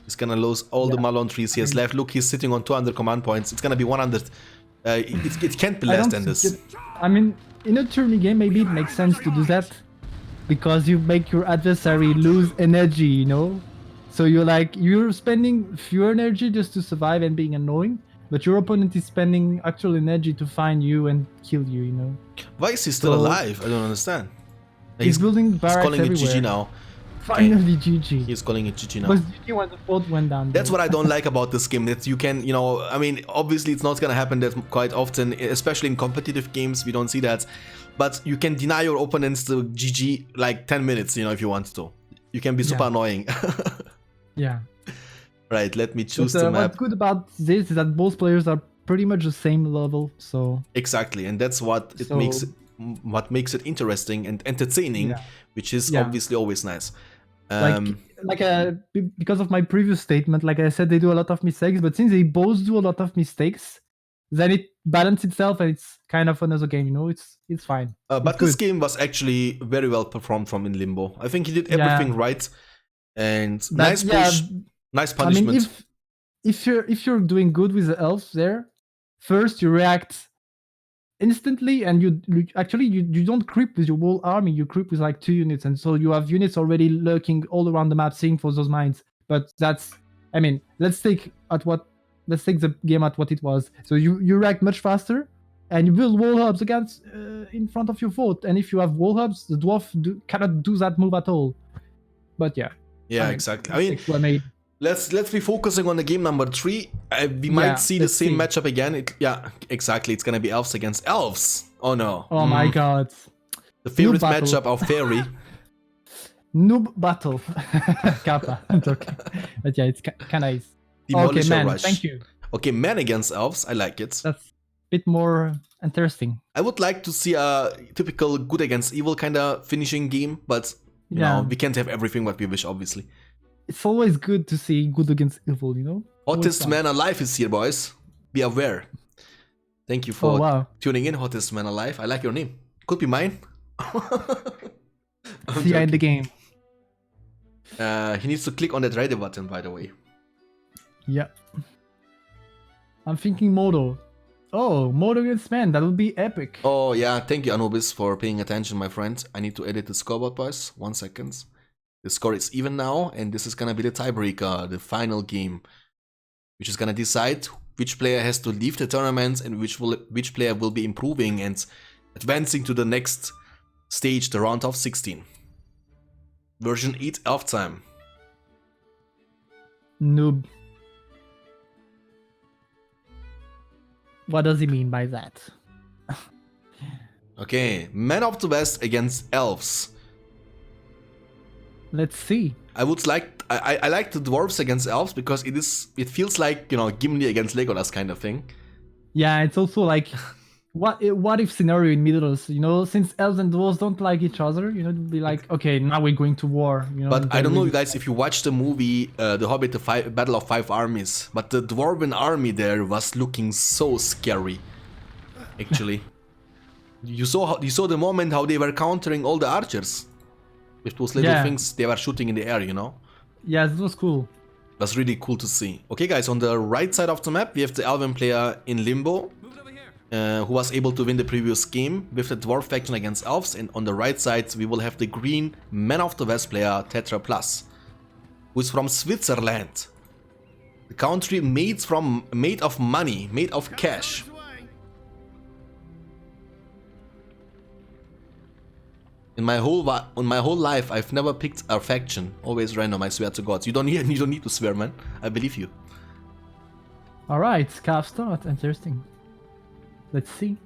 He's gonna lose all the Malon trees he has left. Look, he's sitting on 200 command points. It's gonna be 100. It can't be less than this. I mean, in a tourney game, maybe it makes sense to do that because you make your adversary lose energy, you know? So you're spending fewer energy just to survive and being annoying, but your opponent is spending actual energy to find you and kill you, you know? Why is he still alive? I don't understand. He's building barracks calling everywhere. it GG now. Finally, GG. He's calling it GG now. Because GG when the fort went down. That's what I don't like about this game. That you can, you know, I mean, obviously it's not gonna happen that quite often, especially in competitive games. We don't see that, but you can deny your opponents the GG like 10 minutes, you know, if you want to. You can be super annoying. Yeah. Right. Let me choose the map. What's good about this is that both players are pretty much the same level. So exactly, and that's what it makes. What makes it interesting and entertaining, which is obviously always nice. Because of my previous statement, like I said, they do a lot of mistakes, but since they both do a lot of mistakes, then it balances itself and it's kind of another game, you know, it's fine. But this game was actually very well performed from InLimbo. I think he did everything right, and nice push, nice punishment. I mean, if you're doing good with the elves there, first you react instantly, and you don't creep with your whole army, you creep with like 2 units, and so you have units already lurking all around the map seeing for those mines. But that's, I mean, let's take the game at what it was. So you react much faster and you build wall hubs against in front of your fort, and if you have wall hubs, the dwarf cannot do that move at all. But exactly. I mean, let's be focusing on the game number 3. We might see the same matchup again. Exactly. It's gonna be elves against elves. Oh no. Oh my god. The favorite matchup of Fairy. Noob battle. Kappa. Okay. But yeah, it's kind of nice. Okay, man. Rush. Thank you. Okay, man against elves. I like it. That's a bit more interesting. I would like to see a typical good against evil kind of finishing game, but you know, we can't have everything what we wish, obviously. It's always good to see good against evil, you know? Hottest man alive is here, boys. Be aware. Thank you for tuning in, Hottest man alive. I like your name. Could be mine. See you in the game. He needs to click on that ready button, by the way. Yeah. I'm thinking Modo. Oh, Modo against man. That would be epic. Oh, yeah. Thank you, Anubis, for paying attention, my friend. I need to edit the scoreboard, boys. 1 second. The score is even now, and this is gonna be the tiebreaker, the final game, which is gonna decide which player has to leave the tournament and which player will be improving and advancing to the next stage, the round of 16. Version 8 elf time. Noob. What does he mean by that? Okay, Man of the West against elves. Let's see. I would like I like the dwarves against elves because it feels like, you know, Gimli against Legolas kind of thing. Yeah, it's also like what if scenario in Middle-earth, you know, since elves and dwarves don't like each other, you know, it'd be like, okay, now we're going to war, you know. But I don't know, you guys, if you watch the movie The Hobbit, the Battle of Five Armies, but the dwarven army there was looking so scary. actually. You saw the moment how they were countering all the archers with those little things they were shooting in the air, you know? Yeah, it was cool. That's really cool to see. Okay, guys, on the right side of the map, we have the Elven player InLimbo, who was able to win the previous game with the Dwarf faction against Elves. And on the right side, we will have the green Man of the West player Tetraplus, who is from Switzerland. The country made of money, made of cash. In my whole life, I've never picked a faction. Always random, I swear to God. You don't need to swear, man. I believe you. Alright, calf start. Interesting. Let's see.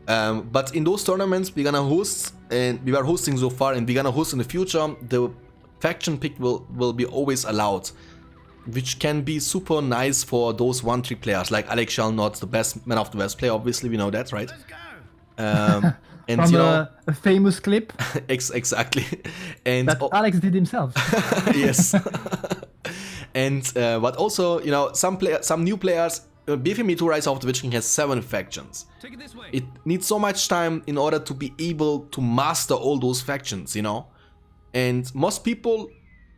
But in those tournaments we're gonna host, and we are hosting so far, and we're gonna host in the future, the faction pick will be always allowed, which can be super nice for those 1-3 players, like Alex shall not, the best Man of the West player, obviously, we know that, right? And from you know, a famous clip exactly, and that Alex did himself. Yes. And but also, you know, some new players. BFME 2 Rise of the Witch King has 7 factions. It needs so much time in order to be able to master all those factions, you know. And most people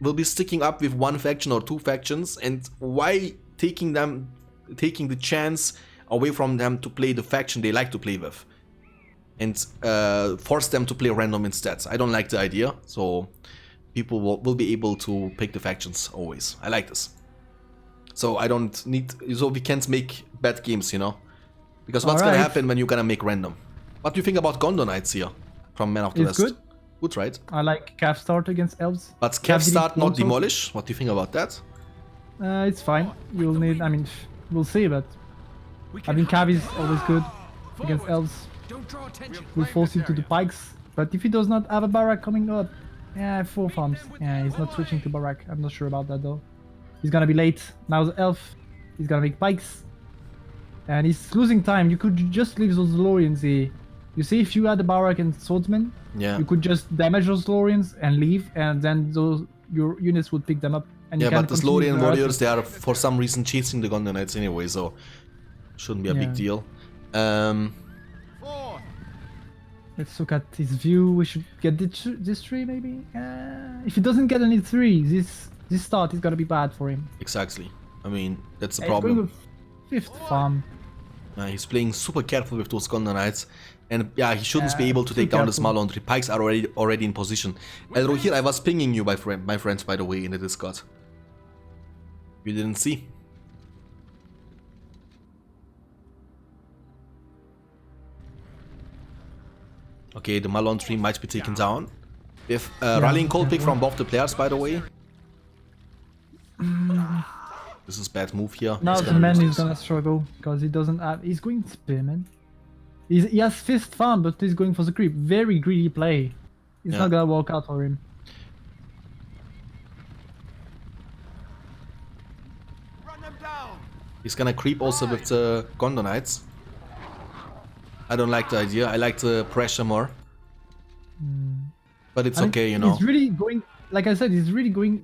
will be sticking up with 1 faction or 2 factions, and why taking the chance away from them to play the faction they like to play with, and force them to play random instead. I don't like the idea, so people will be able to pick the factions always. I like this. So we can't make bad games, you know? Because what's gonna happen when you're gonna make random? What do you think about Gondor Knights here from Man of the West? Good. Good, right? I like calf start against elves. But calf start, not demolish? What do you think about that? It's fine. You'll need, I mean, we'll see, but I mean, calf is always good against elves. We'll force him to do pikes. But if he does not have a barrack coming up, yeah, 4 farms. Yeah, he's not switching to barrack. I'm not sure about that though. He's gonna be late. Now the elf, he's gonna make pikes. And he's losing time. You could just leave those Lorians here. You see, if you had the barrack and swordsman, you could just damage those Lorians and leave, and then your units would pick them up. And yeah, but the Lorian warriors, they are for some reason chasing the Gondor Knights anyway, so shouldn't be a big deal. Let's look at his view. We should get this 3 maybe. If he doesn't get any 3, this start is gonna be bad for him. Exactly. I mean, that's the problem. He's going with 5th farm. He's playing super careful with those Gondor Knights. And yeah, he shouldn't be able to take down the small laundry. Pikes are already in position. Elro, here I was pinging you, my friends, by the way, in the Discord. You didn't see. Okay, the Malon tree might be taken down. With rallying call pick from both the players, by the way. This is bad move here. Now the man is gonna struggle because he doesn't have. He's going spearman. He has 5th farm, but he's going for the creep. Very greedy play. It's not gonna work out for him. Run them down. He's gonna creep also with the Gondor Knights. I don't like the idea. I like the pressure more. But it's okay, you know. He's really going, like I said, he's really going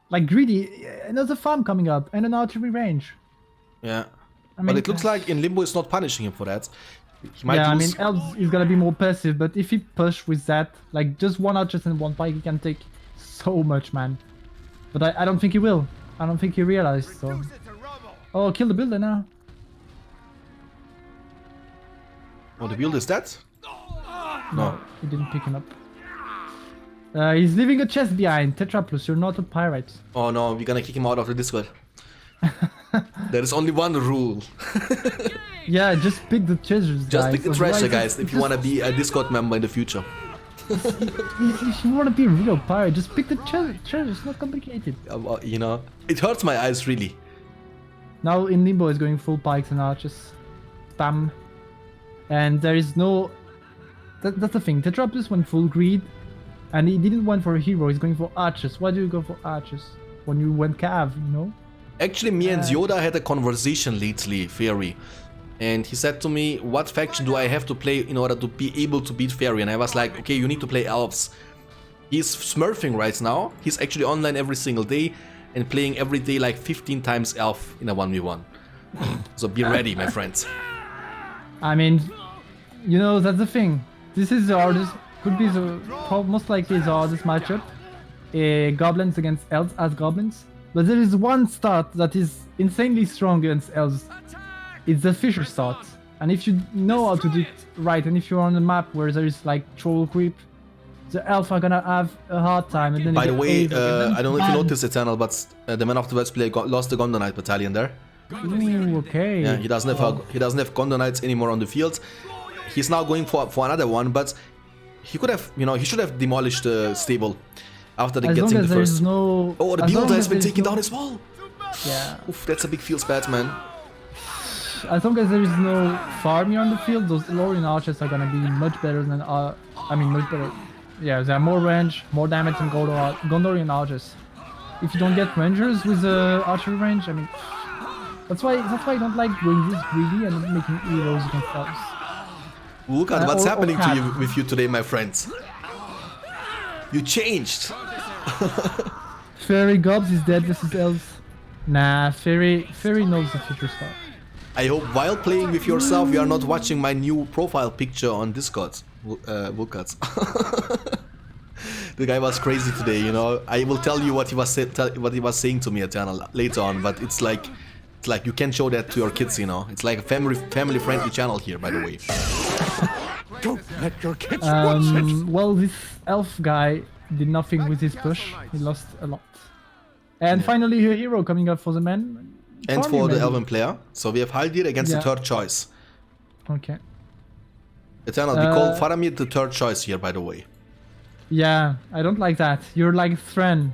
like greedy. Another farm coming up and an archery range. Yeah. But it looks like InLimbo is not punishing him for that. He might I lose. mean, Elves is gonna be more passive, but if he push with that, like just 1 archer and 1 pike, he can take so much, man. But I don't think he will. I don't think he realized, so... Oh, kill the builder now. Oh, the build is dead? No. He didn't pick him up. He's leaving a chest behind. Tetraplus, you're not a pirate. Oh no, we're gonna kick him out of the Discord. There is only one rule. Yeah, just pick the treasures, guys. Just pick the treasure, guys, if you want to be a Discord member in the future. If you want to be a real pirate, just pick the treasure. It's not complicated. You know, it hurts my eyes, really. Now InLimbo is going full pikes and archers. Spam. And there is no... That's the thing. Tetraplus went full greed. And he didn't went for a hero. He's going for archers. Why do you go for archers? When you went cav, you know? Actually, me and Yoda had a conversation lately, Fairy. And he said to me, what faction do I have to play in order to be able to beat Fairy? And I was like, okay, you need to play Elves. He's smurfing right now. He's actually online every single day and playing every day like 15 times Elf in a 1v1. So be ready, my friends. I mean, you know, that's the thing. This is the hardest, could be the most likely the hardest matchup. Goblins against elves as goblins. But there is one stat that is insanely strong against elves. It's the Fisher stat. And if you know how to do it right, and if you're on a map where there is like troll creep, the elf are gonna have a hard time. And then By the way, I don't know if you noticed, Eternal, but the man of the West player lost the Gondor Knight battalion there. Ooh, okay. Yeah, he doesn't have Gondor Knights anymore on the field. He's now going for another one, but he could have, you know, he should have demolished the stable after getting the first. No, oh, the builder has been taken down as well. Yeah. Oof, that's a big feels bad, man. As long as there is no farm here on the field, those Lorien archers are gonna be much better than much better. Yeah, they have more range, more damage than Gondorian archers. If you don't get rangers with archery range, I mean, that's why I don't like going this greedy and making heroes against elves. Look at what's happening to you with you today, my friends. You changed. Fairy Gobs is dead versus elves. Nah, Fairy knows the future stuff. I hope while playing with yourself, you are not watching my new profile picture on Discord, Wookats. The guy was crazy today, you know. I will tell you what he was saying to me, Eternal, later on. But it's like you can't show that to your kids, you know. It's like a family friendly channel here, by the way. Don't let your kids watch it. Well, this elf guy did nothing with his push. He lost a lot. And finally, a hero coming up for the men. And Farming, for the maybe. Elven player. So we have Haldir against the third choice. Okay. Eternal, we call Faramir the third choice here, by the way. Yeah, I don't like that. You're like Thran.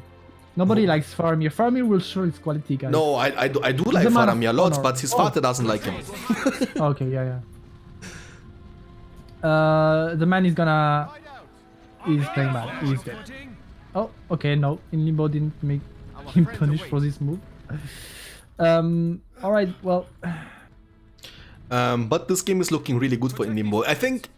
Nobody likes Faramir. Faramir will show his quality, guys. No, I do like Faramir a lot, but his father doesn't like him. Okay, yeah. The man is gonna... He's playing bad. He's dead. Oh, okay, no. InLimbo didn't make him punished for this move. Alright, well... But this game is looking really good for InLimbo. I think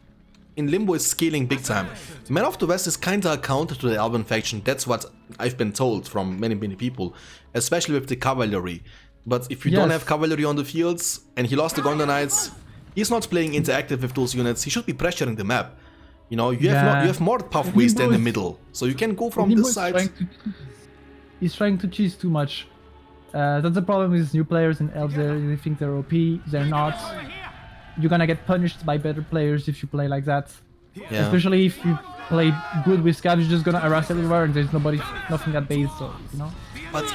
InLimbo is scaling big time. Man of the West is kinda a counter to the Elven faction. That's what I've been told from many people. Especially with the cavalry. But if you don't have cavalry on the fields, and he lost the Gondor Knights, he's not playing interactive with those units. He should be pressuring the map. You know, you have more pathways than the middle. So you can go from this side. He's trying to cheese too much. That's the problem with new players in elves. They think they're OP. They're not. You're gonna get punished by better players if you play like that. Yeah. Especially if you play good with scabs, you're just gonna harass everywhere and there's nothing at base, so, you know. But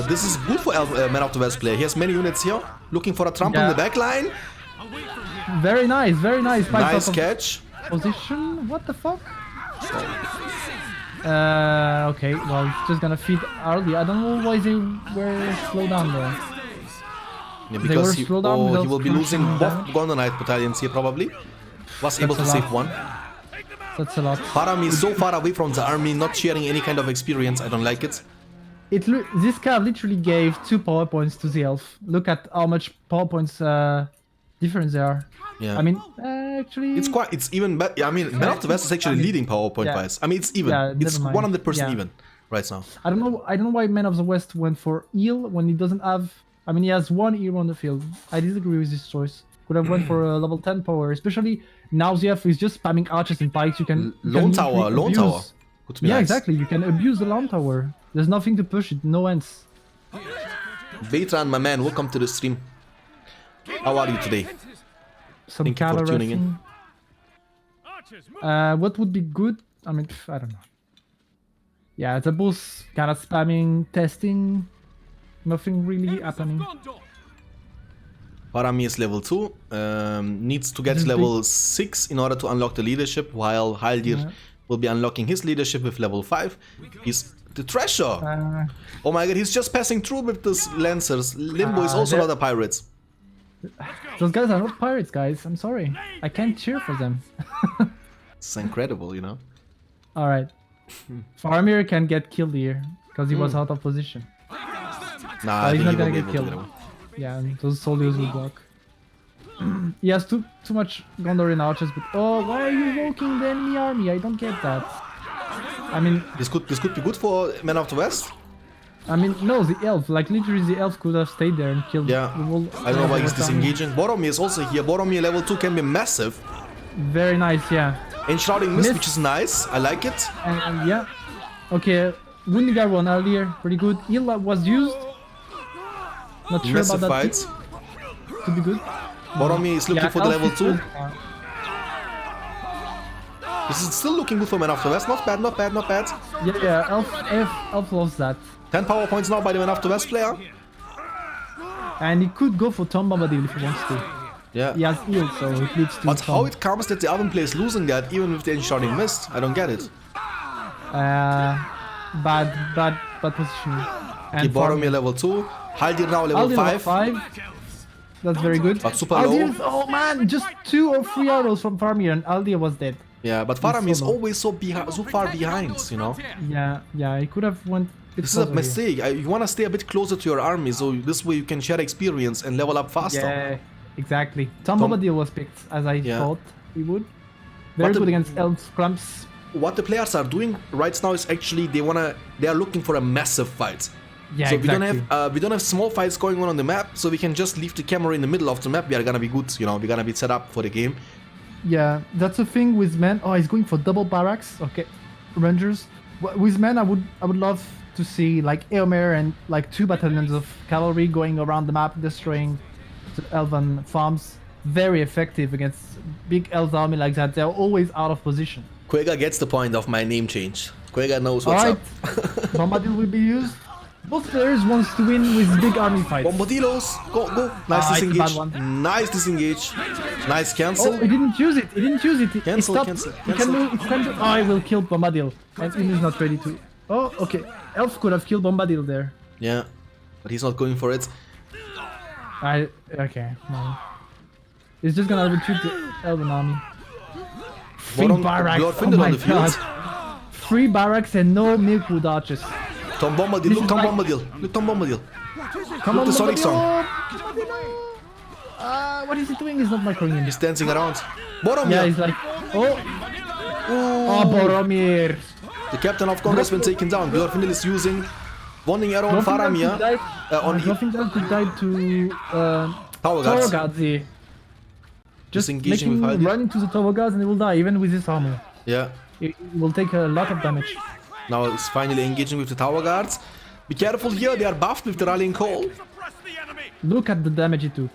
this is good for Man of the West player. He has many units here, looking for a trample in the back line. Very nice. Nice catch. Position? What the fuck? Okay, well, it's just gonna feed early. I don't know why they were slowed down there. Yeah, because he will be losing both damage. Gondor Knight battalions here probably. Was able to save one. That's a lot. Faramir is so far away from the army, not sharing any kind of experience. I don't like it. This card literally gave 2 power points to the elf. Look at how much power points difference there are. Yeah. I mean, actually... It's even better. I mean, Man of the West is actually leading PowerPoint wise. I mean, it's even. Yeah, it's never mind. 100% even right now. I don't know why Man of the West went for heal when he doesn't have... I mean, he has 1 hero on the field. I disagree with this choice. Could have went for a level 10 power, especially now the elf is just spamming archers and pikes. You can... Lone tower. Could be yeah, nice. exactly. You can abuse the Lone Tower. There's nothing to push it. No ends. Veteran, my man, welcome to the stream. How are you today? Some Thank you for tuning in. What would be good? I mean, I don't know. Yeah, they're both kind of spamming, testing. Nothing really happening. Faramir is level 2. Needs to get level 6 in order to unlock the leadership, while Haldir will be unlocking his leadership with level 5. He's the Treasure! Oh my god, he's just passing through with these Lancers. Limbo is also not a pirate. Those guys are not pirates, guys. I'm sorry. I can't cheer for them. It's incredible, you know? Alright. Faramir can get killed here, because he was out of position. Nah, I he's think not he will gonna be get able to killed. get away. Yeah, and those soldiers will block. He has too much Gondorian archers, but why are you walking the enemy army? I don't get that. I mean, This could be good for Man of the West. I mean, no, the elf. Like, literally, the elf could have stayed there and killed Yeah, the whole... I don't know why he's disengaging. Boromir is also here. Boromir level 2 can be massive. Very nice, yeah. Enshrouding Mist, which is nice. I like it. And yeah. Okay, Windigar won earlier. Pretty good. Illa was used. Not sure Massive about that. fights. Could be good. Boromir is looking Yeah, for the elf level is 2. good. This is still looking good for Man After West. Not bad, not bad, not bad. Yeah, elf loves that. 10 power points now by the Man After West player. And he could go for Tom Bombadil if he wants to. Yeah. He has heal, so it leads to But Tom. how it comes that the other player is losing that even with the Enshrouding Mist? I don't get it. Bad positioning. Okay, Boromir level 2. Haldir now level Aldir 5. That's very good. But super Aldir's, low. oh man, just 2 or 3 arrows from Faramir and Aldir was dead. Yeah, but Faramir is so low. always so far behind, you know? Yeah, he could have went. This is a mistake. You want to stay a bit closer to your army, so this way you can share experience and level up faster. Yeah, exactly. Tom Bombadil was picked as I thought he would. Very good against elf clumps. What the players are doing right now is actually they are looking for a massive fight. Yeah, so exactly. we don't have small fights going on the map, so we can just leave the camera in the middle of the map. We are gonna be good, you know. We're gonna be set up for the game. Yeah, that's the thing with men. Oh, he's going for double barracks. Okay, Rangers. With men, I would love to see like Eomer and like 2 battalions of cavalry going around the map, destroying the elven farms. Very effective against big elf army like that. They're always out of position. Quega gets the point of my name change. Quega knows what's up. Bombadil will be used. Both players wants to win with big army fights. Bombadilos, go. Nice disengage. Nice disengage. Nice cancel. Oh, he didn't use it. Cancel. He can move. Oh, I will kill Bombadil. And he is not ready to. Oh, okay. Elf could have killed Bombadil there. Yeah, but he's not going for it. Okay. No. He's just gonna retreat the Elven army. 3 barracks. Oh my god. 3 barracks and no Milkwood archers. Tom Bombadil, look Tom Bombadil. Look Tom Bombadil. Come on, the Sonic song. What is he doing? He's not microing him. He's dancing around. Boromir. Yeah, he's like, oh. Oh, Boromir. The captain of Congress been taken down. Glorfindel is using Warning Arrow on Faramir. Glorfindel could die to Tower Tower Guards. Guards. Just make engaging him with Haldir. run into the Tower Guards and he will die, even with his armor. Yeah. It will take a lot of damage. Now it's finally engaging with the Tower Guards. Be careful here, they are buffed with the Rallying Call. Look at the damage he took.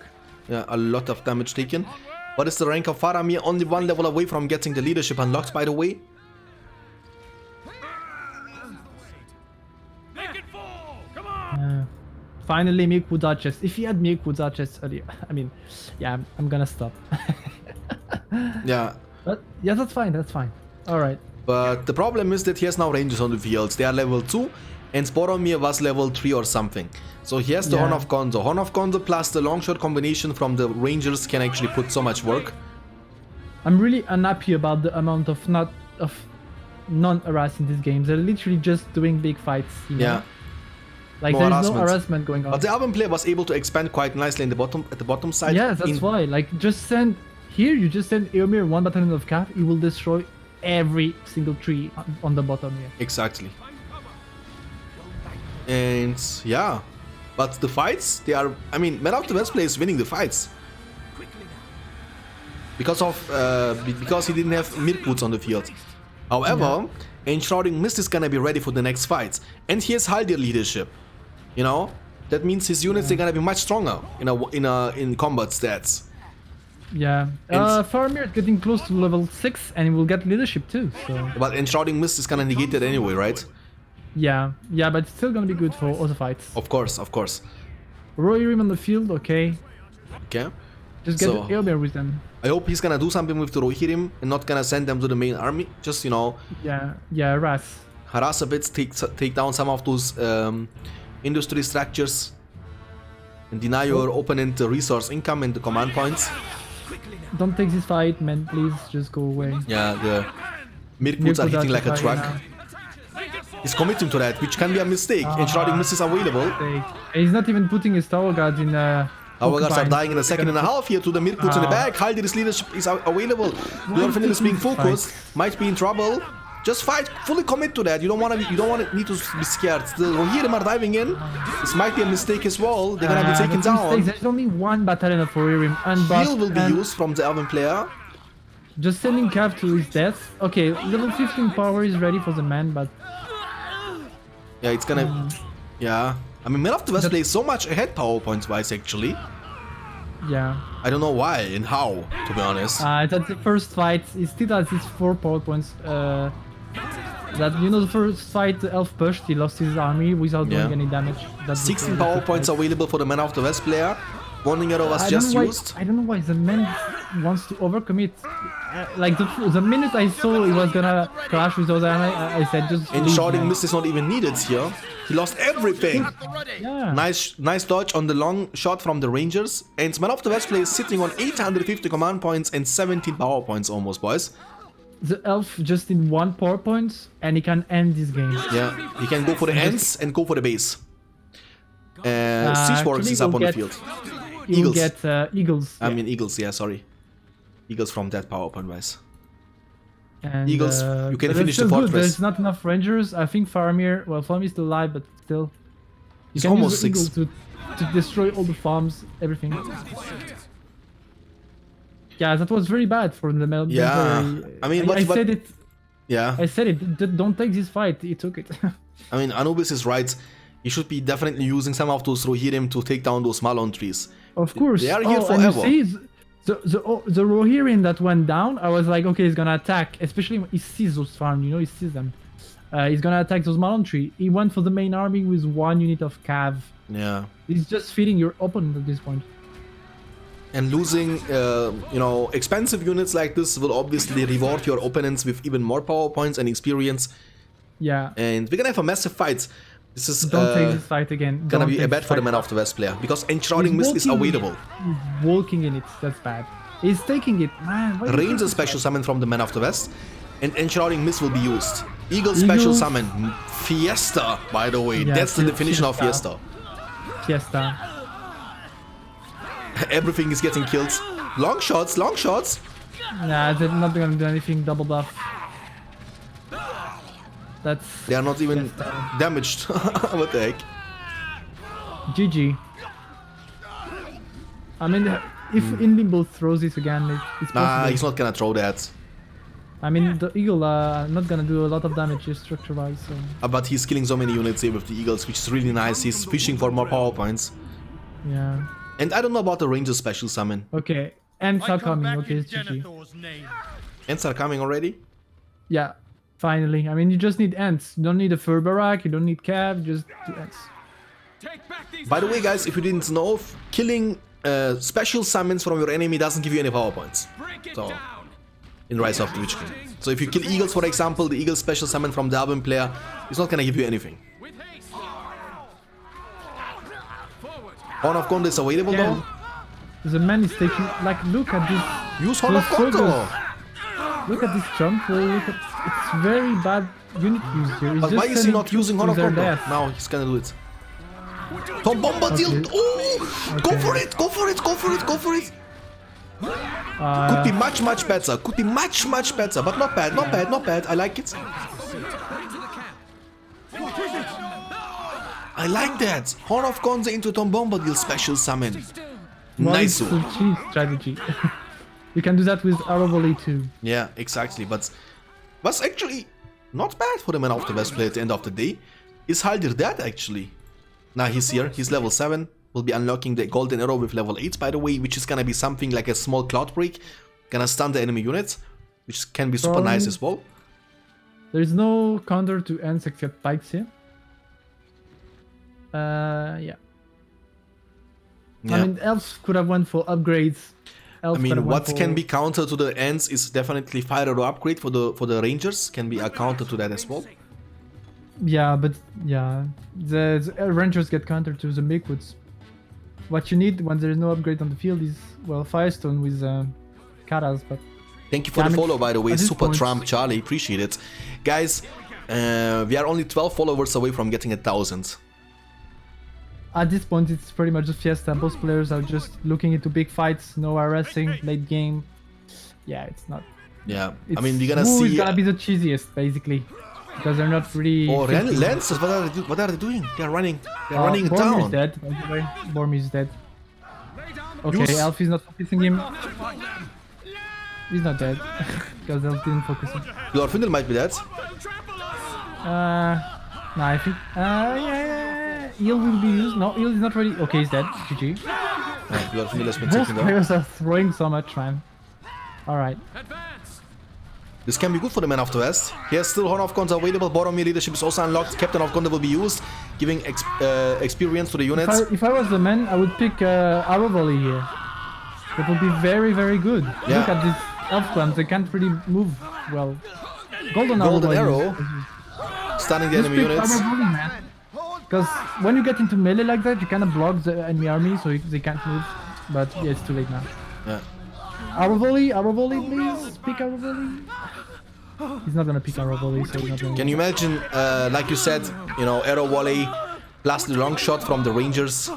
Yeah, a lot of damage taken. What is the rank of Faramir? Only 1 level away from getting the leadership unlocked, by the way. Finally, Milkwood Archers. If he had Milkwood Archers earlier, I mean, yeah, I'm gonna stop. Yeah. But yeah, that's fine. Alright. But the problem is that he has now rangers on the fields. They are level 2 and Boromir was level 3 or something. So he has the Horn of Gondor. Horn of Gondor plus the long shot combination from the rangers can actually put so much work. I'm really unhappy about the amount of non-harass in this game. They're literally just doing big fights. You know? Yeah. Like No there's no harassment going on. But the Alban player was able to expand quite nicely in the bottom at the bottom side. Yeah, that's why. Like just send here. You just send Eomer 1 battalion of Cav. He will destroy every single tree on the bottom here. Exactly. And yeah, but the fights, they are. I mean, Man of the West player is winning the fights because he didn't have Mirkwoods on the field. However, Enshrouding Mist is gonna be ready for the next fights, and he has Haldir leadership. You know, that means his units are gonna be much stronger in combat stats. Yeah, Faramir is getting close to level 6, and he will get leadership too. So. But Enshrouding Mist is gonna negate that anyway, right? Yeah, but it's still gonna be good for other fights. Of course, of course. Rohirrim on the field, okay. Okay. Just get Eomer with them. I hope he's gonna do something with the Rohirrim and not gonna send them to the main army. Just, you know. Yeah, harass a bit, take down some of those industry structures and deny your opponent the resource income and the command points. Don't take this fight, man, please, just go away. Yeah, the Mirkwoods are hitting like a truck. He's committing to that, which can be a mistake. Enshrouding Mist is available. And he's not even putting his Tower Guards in Tower Guards are dying in a second and a half here to the Mirkwoods in the back. Haldir's leadership is available. Glorfindel is being focused, might be in trouble. Just fight, fully commit to that. You don't want to need to be scared. The Rohirrim are diving in. This might be a mistake as well. They're gonna be taken down. There's only one battalion of Rohirrim and Heal will be used from the Elven player. Just sending Cav to his death. Okay, level 15 power is ready for the man, but yeah, it's gonna. Yeah, I mean, Man of the West plays so much ahead power points wise actually. Yeah. I don't know why and how, to be honest. That's the first fight. He still has his 4 power points. That, you know, the first fight the elf pushed, he lost his army without doing any damage. That's 16 power points available for the Man of the West player. 1 arrow was just used. I don't know why the man wants to overcommit. Like the minute I saw he was gonna clash with those army, I said just. And shouting mist is not even needed here. He lost everything. Yeah. Nice dodge on the long shot from the Rangers. And Man of the West player is sitting on 850 command points and 17 power points almost, boys. The elf just in 1 power point and he can end this game. Yeah, he can go for the ends and go for the base. Siege Warriors is up on the field. Eagles. Get Eagles. I mean Eagles, yeah, sorry. Eagles from that power point, guys. And, Eagles, you can finish the fortress. There's not enough Rangers. I think Faramir, well, Faramir is still alive, but still. He's almost 6. Eagles to destroy all the farms, everything. Yeah, that was very bad for the Mel. Yeah, I mean, I said it. Yeah. I said it. Don't take this fight. He took it. I mean, Anubis is right. He should be definitely using some of those Rohirrim to take down those Malon trees. Of course. They are here forever. And you see, the Rohirrim that went down, I was like, okay, he's gonna attack. Especially when he sees those farms, you know, he sees them. He's gonna attack those Malon tree. He went for the main army with 1 unit of cav. Yeah. He's just feeding your opponent at this point. And losing, you know, expensive units like this will obviously reward your opponents with even more power points and experience. Yeah. And we're gonna have a massive fight. This is don't take this fight again. Gonna be a bad for the Man of the West player because Enshrouding Mist is available. He's walking in it. That's bad. He's taking it, man. Ranger special summon from the Man of the West, and Enshrouding Mist will be used. Eagle special summon. Fiesta, by the way. Yeah, that's the definition of Fiesta. Fiesta. Everything is getting killed. Long shots, long shots. Nah, they're not gonna do anything. Double buff. They are not even damaged. What the heck? GG. I mean, if InLimbo throws this again, it's possible. Nah, he's not gonna throw that. I mean, the Eagle not gonna do a lot of damage structure-wise. So. But he's killing so many units here with the Eagles, which is really nice. He's fishing for more power points. Yeah. And I don't know about the Ranger special summon. Okay, Ants are coming. Okay, it's GG. Ants are coming already? Yeah, finally. I mean, you just need Ants. You don't need a fur barrack, you don't need cav, just do Ants. By the way, guys, if you didn't know, killing special summons from your enemy doesn't give you any power points. So, in Rise of the Witch King. So if you kill Eagles, for example, the Eagle special summon from the Albion player is not gonna give you anything. Horn of Gondor is available though. The man is taking, like, look at this. Use Horn of Gondor! Look at this jump. Look at, it's very bad unit use here. But why is he not using Horn of Gondor? Now he's gonna do it. Tom Bombadil! Oh! Okay. Go for it! Go for it! Go for it! Go for it! Could be much better. Could be much better. But not bad. Not bad. Not bad. I like it. I like that. Horn of Gondor into Tom Bombadil special summon. Nice. Cheap strategy. You can do that with Araboli too. Yeah, exactly. But what's actually not bad for the Man of the West play at the end of the day is Haldir dead actually. Now he's here. He's level 7. We'll be unlocking the golden arrow with level 8, by the way, which is gonna be something like a small cloud break. Gonna stun the enemy units, which can be super nice as well. There's no counter to ends except pikes here. Yeah. I mean, elves could have went for upgrades. I mean, what can be counter to the ends is definitely fire arrow upgrade for the rangers. Can be a counter to that as well. Yeah, but yeah, the rangers get counter to the Milkwoods. What you need when there is no upgrade on the field is, well, Firestone with Karas, but... Thank you for the follow, by the way, Super Trump Charlie, appreciate it. Guys, we are only 12 followers away from getting 1,000. At this point, it's pretty much a fiesta. Both players are just looking into big fights, no RSing, late game. Yeah, it's not Yeah, It's, I mean, we're gonna who is see. gonna be the cheesiest, basically, because they're not really. Oh, thinking. Lancers, what are they doing? They're running. They're running it Boromir is down. dead, by the way. Boromir is dead. Okay, Use- Elf is not focusing him. He's not dead, because Elf didn't focus him. Glorfindel might be dead. No, I think. Yeah. Eel will be used. No, Eel is not ready. Okay, he's dead. GG. Glorfindel has been Both taken down. players are throwing so much, man. Alright. This can be good for the Man of the West. Here's still Horn of Gondor available. Boromir leadership is also unlocked. Captain of Gondor will be used, giving experience to the units. If I was the man, I would pick Arrow Volley here. That would be very, very good. Yeah. Look at these elf clans, they can't really move well. Golden Arrow, stunning the enemy units. Because when you get into melee like that, you kind of block the enemy army, so they can't move. But yeah, it's too late now. Yeah. Arrow Volley, please. Pick Arrow Volley. He's not gonna pick Arrow Volley, so he's not gonna. Can you imagine, like you said, you know, arrow volley plus the long shot from the Rangers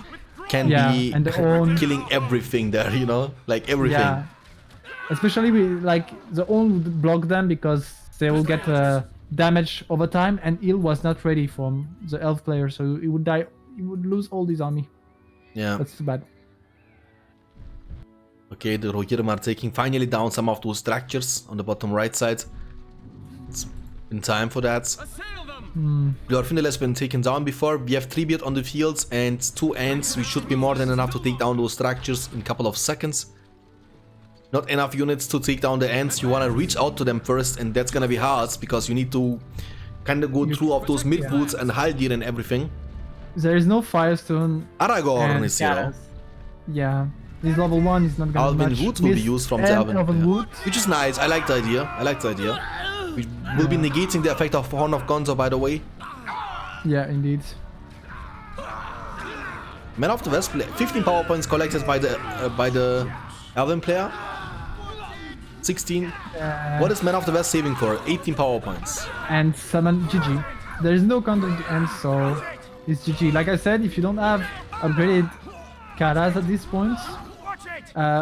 can be and their own killing everything there, you know, like everything. Yeah, especially like the own would block them because they will get damage over time, and Eel was not ready from the elf player, so he would die. He would lose all his army. Yeah. That's too bad. Okay, the Rohirrim are taking finally down some of those structures on the bottom right side. It's in time for that. Glorfindel has been taken down before. We have 3 Beard on the fields and 2 Ants. We should be more than enough to take down those structures in a couple of seconds. Not enough units to take down the Ants. You want to reach out to them first, and that's gonna be hard because you need to kind of go through of those Mirkwoods and Haldir and everything. There is no Firestone. Aragorn is here. Yeah, this level 1 is not gonna Alvin match. Wood will be used from the Alvin, Wood. which is nice. I like the idea. We will be negating the effect of Horn of Gondor, by the way. Yeah, indeed. Man of the West, 15 power points collected by the Alvin player. 16. What is Man of the West saving for? 18 power points. And summon GG. There is no content to end, so it's GG. Like I said, if you don't have upgraded Karas at this point,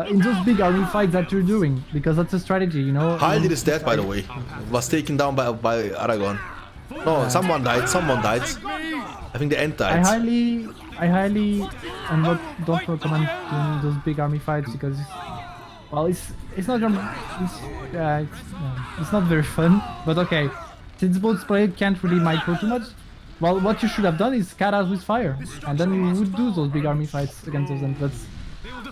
in those big army fights that you're doing, because that's a strategy, you know. Haldir is dead, by the way. Was taken down by Aragorn. No, someone died. I think the Ant died. I highly don't recommend doing those big army fights because, well, it's not it's not very fun. But okay, since both players can't really micro too much, well, what you should have done is Karas with fire, and then you would do those big army fights against those Ants. But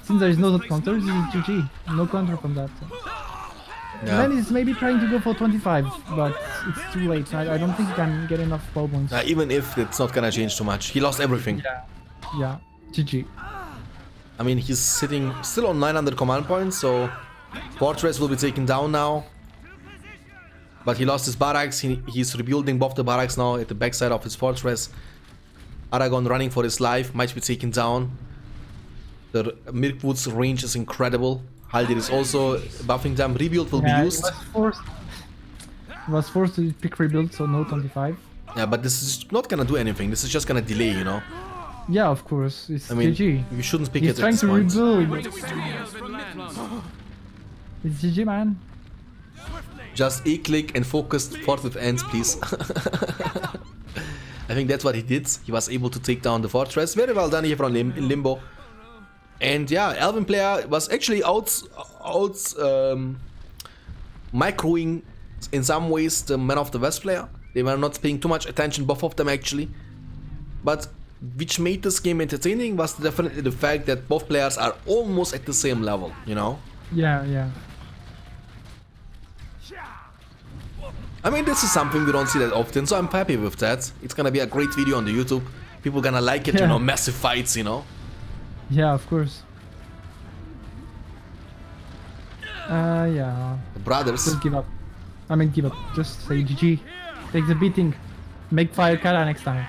since there is no counter, this is GG. No counter from that. Yeah. Then he's maybe trying to go for 25, but it's too late. I don't think he can get enough power points. Even if it's not gonna change too much. He lost everything. Yeah. GG. I mean, he's sitting still on 900 command points, so Fortress will be taken down now. But he lost his barracks. He's rebuilding both the barracks now at the backside of his fortress. Aragorn running for his life, might be taken down. The Mirkwood's range is incredible. Haldir is also buffing them. Rebuild will be used. He was forced to pick rebuild, so no 25. Yeah, but this is not gonna do anything. This is just gonna delay, you know. Yeah, of course. It's I mean, GG. you shouldn't pick He's it at trying this to point. rebuild. It's GG, man. Just E-click and focus fort with ends, please. I think that's what he did. He was able to take down the fortress. Very well done here from InLimbo. And yeah, Elven player was actually microing in some ways the Man of the West player. They were not paying too much attention, both of them actually. But which made this game entertaining was definitely the fact that both players are almost at the same level, you know? Yeah. I mean, this is something we don't see that often, so I'm happy with that. It's gonna be a great video on the YouTube. People gonna like it, you know, massive fights, you know? Yeah, of course. Yeah. The brothers. Just give up. I mean, give up. Just say GG. Take the beating. Make fire Kara next time.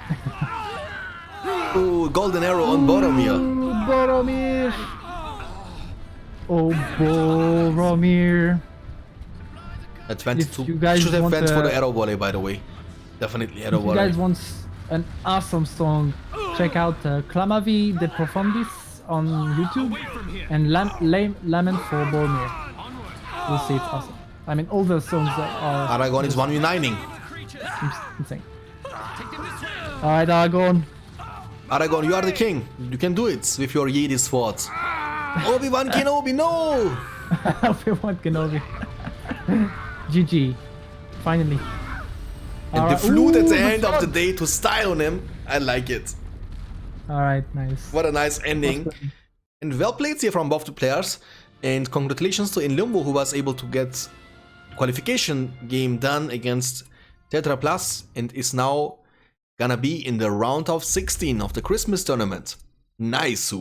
Ooh, golden arrow on Boromir. Boromir! Oh, Boromir. At 22. you guys Should have want went for the arrow volley, by the way. Definitely arrow If you volley. guys want an awesome song, check out Clamavi de Profundis on YouTube and Lament for Boromir. You'll see it's awesome. I mean, all the songs are Aragorn is 1v9ing. insane. Alright, Aragorn. Aragorn, you are the king. You can do it with your Jedi sword. Obi-Wan Kenobi, no! Obi-Wan Kenobi. GG. Finally. And the Alright, flute at ooh, the end of the flute. day to style on him. I like it. Alright, nice. What a nice ending. And well played here from both the players. And congratulations to InLimbo, who was able to get qualification game done against Tetraplus and is now gonna be in the round of 16 of the Christmas tournament. Nice.